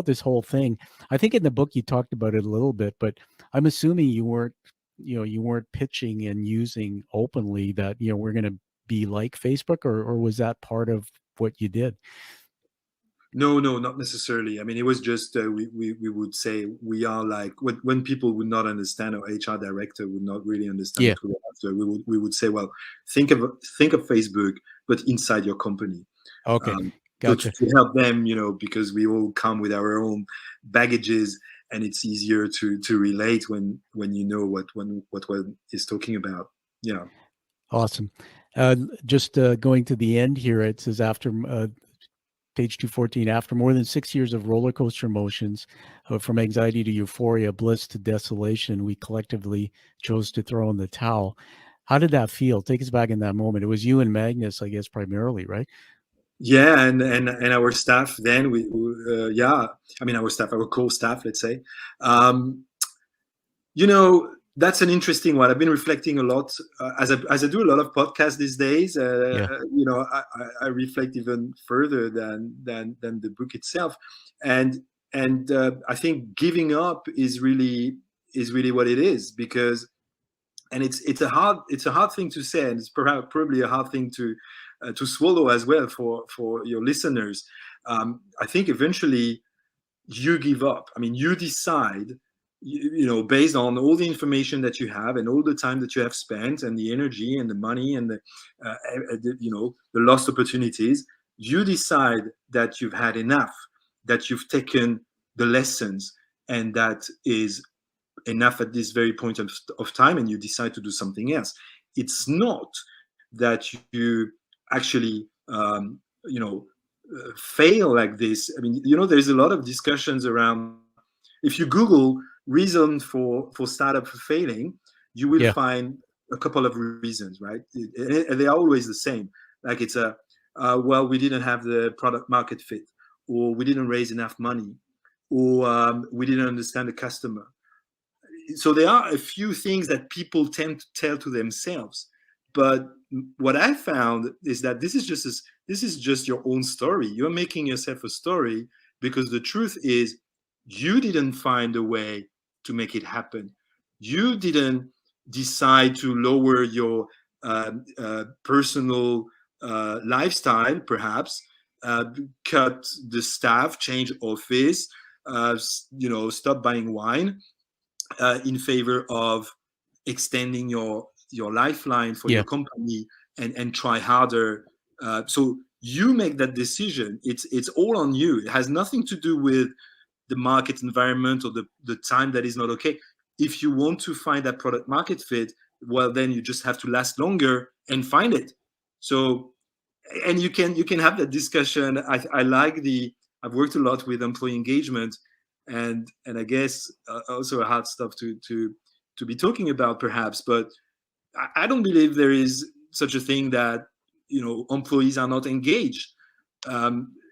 this whole thing, I think in the book you talked about it a little bit, but I'm assuming you weren't pitching and using openly that, we're going to be like Facebook, or was that part of what you did? No, not necessarily. I mean, it was just we would say we are like, when people would not understand, or HR director would not really understand what we were after, we would say, well, think of Facebook, but inside your company. Okay. Gotcha. To help them, because we all come with our own baggages, and it's easier to relate when you know what one is talking about. Yeah. Awesome. Just going to the end here, it says, after page 214, after more than 6 years of roller coaster emotions, from anxiety to euphoria, bliss to desolation, we collectively chose to throw in the towel. How did that feel? Take us back in that moment. It was you and Magnus, I guess, primarily, right? Yeah, and our staff then, our core staff, let's say. That's an interesting one. I've been reflecting a lot as I do a lot of podcasts these days. I reflect even further than the book itself, and I think giving up is really what it is, because, and it's a hard thing to say, and it's probably a hard thing to swallow as well for your listeners. I think eventually you give up. I mean, you decide, based on all the information that you have and all the time that you have spent and the energy and the money and the lost opportunities, you decide that you've had enough, that you've taken the lessons, and that is enough at this very point of time, and you decide to do something else. It's not that you actually fail like this. I mean, there's a lot of discussions around, if you Google reason for startup failing, you will find a couple of reasons, right? And they are always the same. Like it's well, we didn't have the product market fit, or we didn't raise enough money, or we didn't understand the customer. So there are a few things that people tend to tell to themselves. But what I found is that this is just your own story. You're making yourself a story, because the truth is you didn't find a way to make it happen. You didn't decide to lower your personal lifestyle, perhaps, cut the staff, change office, stop buying wine in favor of extending your lifeline for your company and try harder. So you make that decision. It's all on you. It has nothing to do with the market environment or the time that is not okay. If you want to find that product market fit, well, then you just have to last longer and find it. So, and you can have that discussion. I like I've worked a lot with employee engagement, and I guess also a hard stuff to be talking about, perhaps. But I don't believe there is such a thing that employees are not engaged.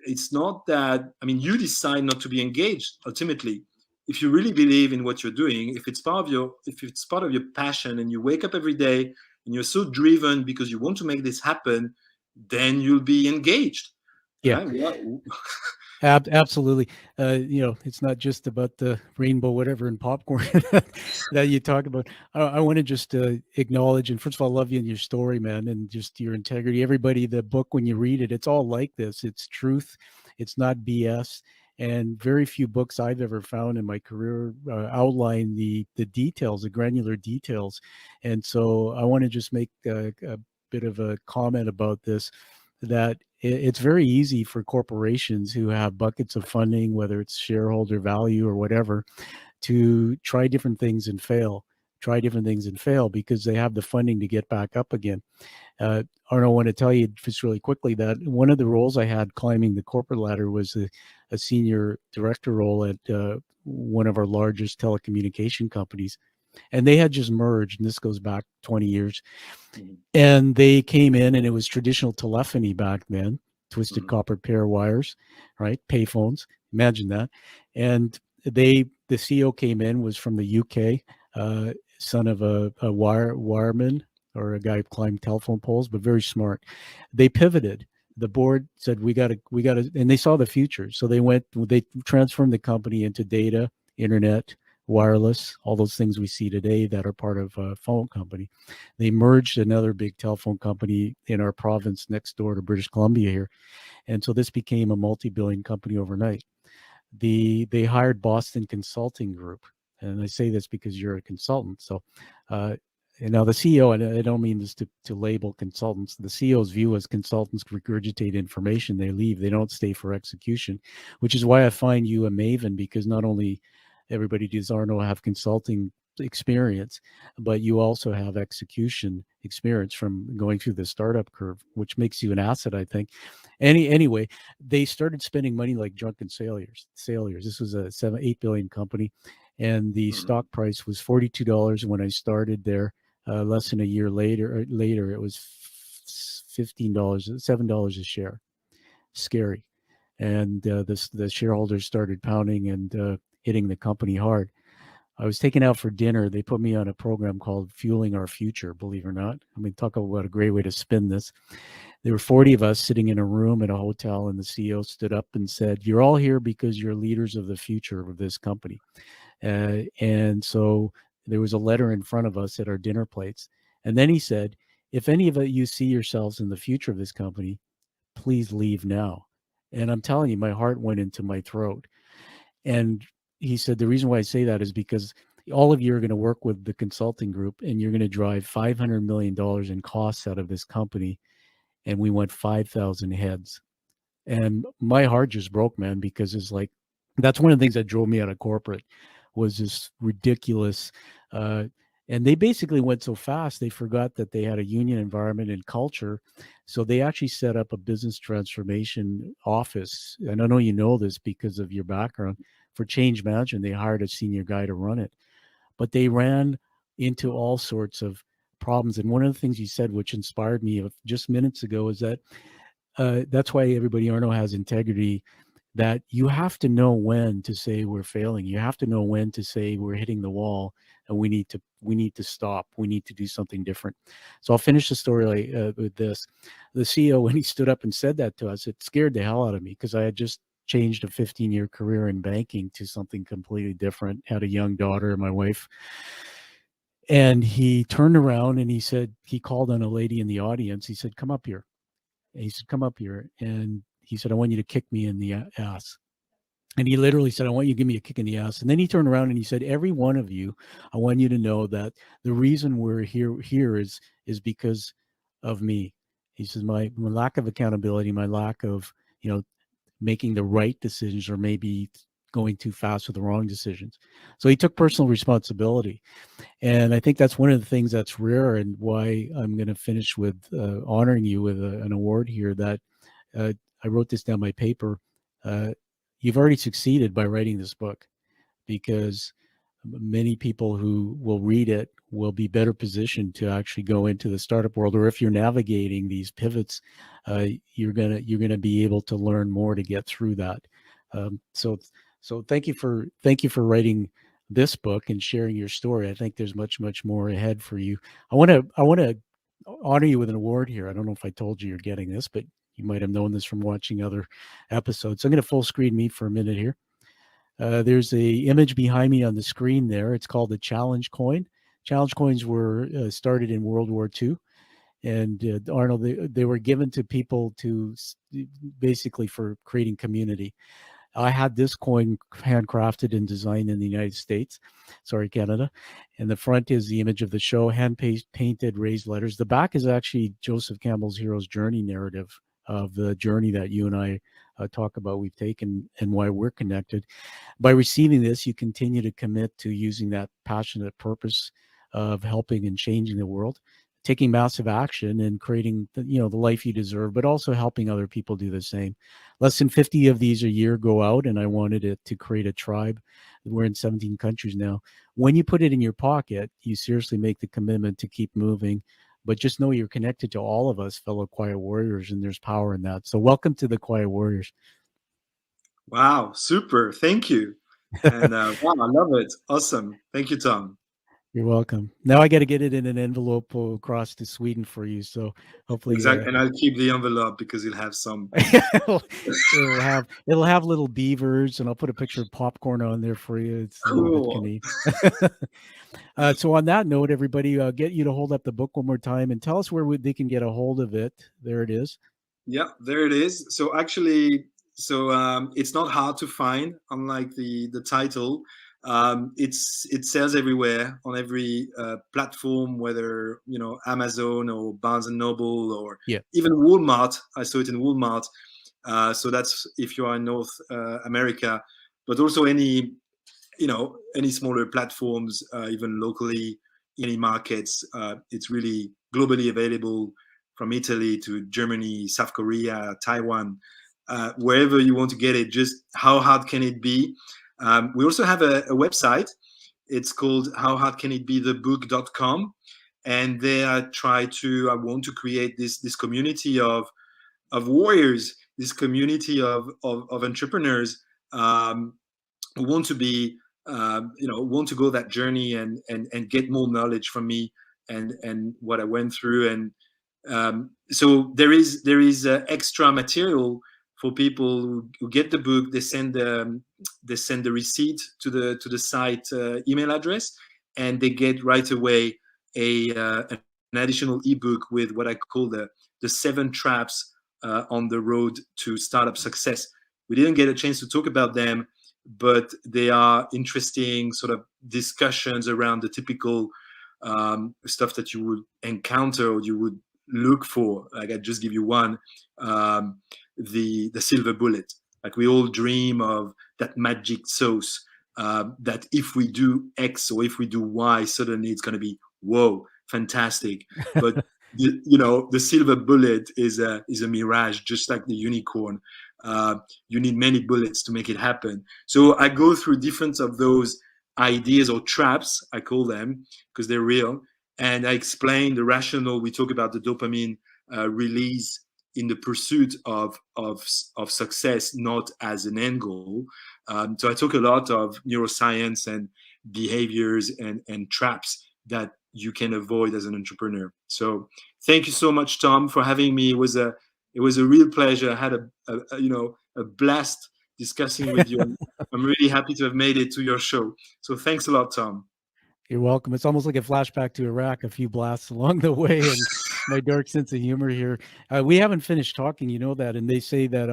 It's not that, I mean, you decide not to be engaged ultimately. If you really believe in what you're doing, if it's part of your passion, and you wake up every day and you're so driven because you want to make this happen, then you'll be engaged. Yeah. Right? Absolutely. It's not just about the rainbow, whatever, and popcorn that you talk about. I want to just acknowledge, and first of all, love you and your story, man, and just your integrity. Everybody, the book, when you read it, it's all like this. It's truth. It's not BS. And very few books I've ever found in my career outline the details, the granular details. And so I want to just make a bit of a comment about this, that it's very easy for corporations who have buckets of funding, whether it's shareholder value or whatever, to try different things and fail because they have the funding to get back up again. Arnaud, I want to tell you just really quickly that one of the roles I had climbing the corporate ladder was a senior director role at one of our largest telecommunication companies. And they had just merged, and this goes back 20 years. And they came in, and it was traditional telephony back then, twisted copper pair wires, right? Payphones, imagine that. And the CEO came in, was from the UK, son of a wireman, or a guy who climbed telephone poles, but very smart. They pivoted. The board said, we got to, and they saw the future. So they transformed the company into data, internet, wireless, all those things we see today that are part of a phone company. They merged another big telephone company in our province next door to British Columbia here. And so this became a multi-billion company overnight. They hired Boston Consulting Group. And I say this because you're a consultant. So, and now the CEO, and I don't mean this to label consultants, the CEO's view is consultants regurgitate information, they leave, they don't stay for execution, which is why I find you a maven, because not only everybody does Arnaud have consulting experience, but you also have execution experience from going through the startup curve, which makes you an asset, I think. Anyway, they started spending money like drunken sailors. This was a $8 billion company, and the stock price was $42 when I started there. Less than a year later, it was $15, $7 a share. Scary. And the shareholders started pounding and hitting the company hard. I was taken out for dinner. They put me on a program called Fueling Our Future, believe it or not. I mean, talk about a great way to spin this. There were 40 of us sitting in a room at a hotel, and the CEO stood up and said, "You're all here because you're leaders of the future of this company." And so there was a letter in front of us at our dinner plates. And then he said, "If any of you see yourselves in the future of this company, please leave now." And I'm telling you, my heart went into my throat. And he said, the reason why I say that is because all of you are going to work with the consulting group, and you're going to drive $500 million in costs out of this company. And we went 5,000 heads. And my heart just broke, man, because it's like, that's one of the things that drove me out of corporate, was this ridiculous. And they basically went so fast, they forgot that they had a union environment and culture. So they actually set up a business transformation office. And I know you know this because of your background, for change management. They hired a senior guy to run it, but they ran into all sorts of problems. And one of the things you said, which inspired me just minutes ago, is that that's why everybody, Arnaud, has integrity, that you have to know when to say we're failing. You have to know when to say we're hitting the wall and we need to stop. We need to do something different. So I'll finish the story with this. The CEO, when he stood up and said that to us, it scared the hell out of me, because I had just changed a 15-year career in banking to something completely different, had a young daughter, my wife. And he turned around and he called on a lady in the audience. He said, come up here. And he said, come up here. And he said, I want you to kick me in the ass. And he literally said, I want you to give me a kick in the ass. And then he turned around and he said, every one of you, I want you to know that the reason we're here is because of me. He says, my lack of accountability, my lack of, making the right decisions, or maybe going too fast with the wrong decisions. So he took personal responsibility. And I think that's one of the things that's rare, and why I'm going to finish with honoring you with an award here, that I wrote this down my paper. You've already succeeded by writing this book, because many people who will read it will be better positioned to actually go into the startup world, or if you're navigating these pivots, you're gonna be able to learn more to get through that. So thank you for writing this book and sharing your story. I think there's much more ahead for you. I want to honor you with an award here. I don't know if I told you you're getting this, but you might have known this from watching other episodes. So I'm going to full screen me for a minute here. There's a image behind me on the screen there. It's called the Challenge Coin. Challenge coins were started in World War II. And Arnold, they were given to people to basically for creating community. I had this coin handcrafted and designed in the United States. Sorry, Canada. And the front is the image of the show, hand painted raised letters. The back is actually Joseph Campbell's hero's journey narrative of the journey that you and I talk about we've taken and why we're connected. By receiving this, you continue to commit to using that passionate purpose of helping and changing the world, taking massive action and creating the life you deserve, but also helping other people do the same. Less than 50 of these a year go out, and I wanted it to create a tribe. We're in 17 countries now. When you put it in your pocket, you seriously make the commitment to keep moving. But just know you're connected to all of us, fellow Quiet Warriors, and there's power in that. So welcome to the Quiet Warriors. Wow, super. Thank you. And wow, I love it. Awesome. Thank you, Tom. You're welcome. Now I got to get it in an envelope across to Sweden for you. So hopefully, exactly. And I'll keep the envelope because it'll have some. it'll have little beavers, and I'll put a picture of popcorn on there for you. It's a little bit Canadian. So on that note, everybody, get you to hold up the book one more time and tell us where they can get a hold of it. There it is. Yeah, there it is. So actually, it's not hard to find, unlike the title. It sells everywhere on every platform, whether Amazon or Barnes and Noble or even Walmart. I saw it in Walmart. So that's if you are in North America, but also any smaller platforms, even locally, any markets. It's really globally available, from Italy to Germany, South Korea, Taiwan, wherever you want to get it. Just how hard can it be? We also have a website. It's called howhardcanitbethebook.com. And there I want to create this community of warriors, this community of entrepreneurs who want to be, want to go that journey and get more knowledge from me and what I went through. And so there is extra material for people who get the book. They send the receipt to the site email address, and they get right away an additional ebook with what I call the 7 traps on the road to startup success. We didn't get a chance to talk about them, but they are interesting sort of discussions around the typical stuff that you would encounter or you would look for. Like, I just give you one, the silver bullet. Like, we all dream of that magic sauce that if we do X or if we do Y, suddenly it's going to be, whoa, fantastic. But the silver bullet is a mirage, just like the unicorn. You need many bullets to make it happen. So I go through different of those ideas or traps, I call them, because they're real. And I explain the rationale. We talk about the dopamine release in the pursuit of success, not as an end goal. So I talk a lot of neuroscience and behaviors and traps that you can avoid as an entrepreneur. So thank you so much, Tom, for having me. It was a real pleasure. I had a blast discussing with you. I'm really happy to have made it to your show. So thanks a lot, Tom. You're welcome. It's almost like a flashback to Iraq, a few blasts along the way, and my dark sense of humor here. We haven't finished talking, you know that, and they say that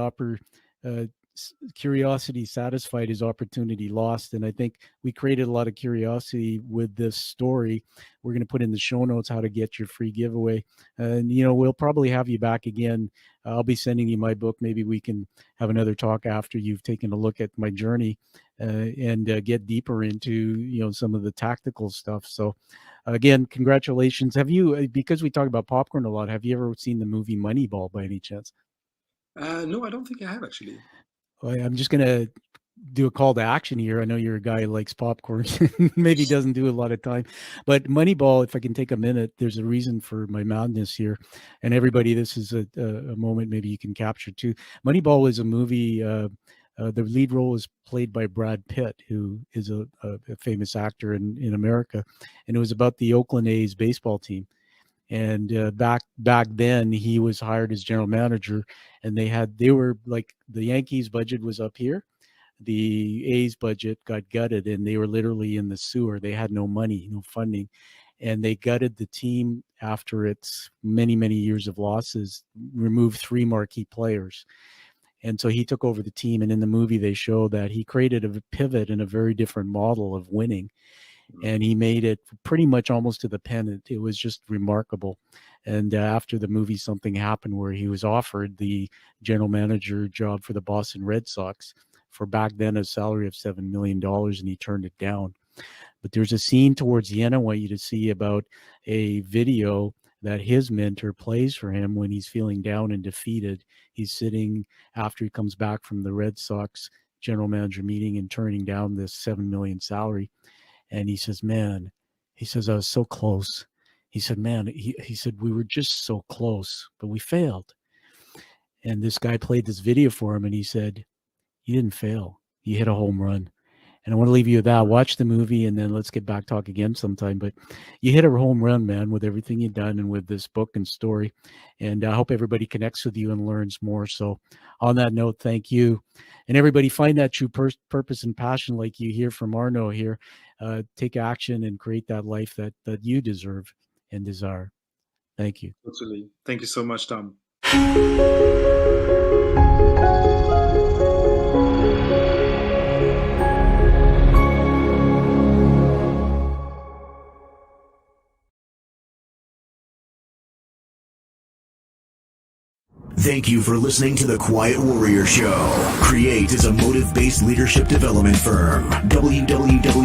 curiosity satisfied is opportunity lost, and I think we created a lot of curiosity with this story. We're going to put in the show notes how to get your free giveaway, and we'll probably have you back again. I'll be sending you my book. Maybe we can have another talk after you've taken a look at my journey and get deeper into some of the tactical stuff. So again, congratulations. Have you, because we talk about popcorn a lot, have you ever seen the movie Moneyball by any chance? No, I don't think I have, actually. Well, I'm just going to do a call to action here. I know you're a guy who likes popcorn, maybe doesn't do a lot of time, but Moneyball, if I can take a minute, there's a reason for my madness here. And everybody, this is a moment maybe you can capture too. Moneyball is a movie, the lead role is played by Brad Pitt, who is a famous actor in America. And it was about the Oakland A's baseball team. And back then he was hired as general manager, and they were like, the Yankees budget was up here, the A's budget got gutted, and they were literally in the sewer. They had no money, no funding, and they gutted the team after its many years of losses, removed 3 marquee players. And so he took over the team, and in the movie they show that he created a pivot in a very different model of winning. And he made it pretty much almost to the pennant. It was just remarkable. And after the movie, something happened where he was offered the general manager job for the Boston Red Sox for back then a salary of $7 million, and he turned it down. But there's a scene towards the end I want you to see about a video that his mentor plays for him when he's feeling down and defeated. He's sitting after he comes back from the Red Sox general manager meeting and turning down this $7 million salary. And he says, man, he says, I was so close. He said, man, he said, we were just so close, but we failed. And this guy played this video for him, and he said, you didn't fail. You hit a home run. And I want to leave you with that. Watch the movie, and then let's get back talk again sometime. But you hit a home run, man, with everything you've done and with this book and story. And I hope everybody connects with you and learns more. So on that note, thank you. And everybody, find that true purpose and passion like you hear from Arnaud here. Take action and create that life that you deserve and desire. Thank you. Totally. Thank you so much, Tom. Thank you for listening to The Quiet Warrior Show. Create is a motive-based leadership development firm. www.kreat.ca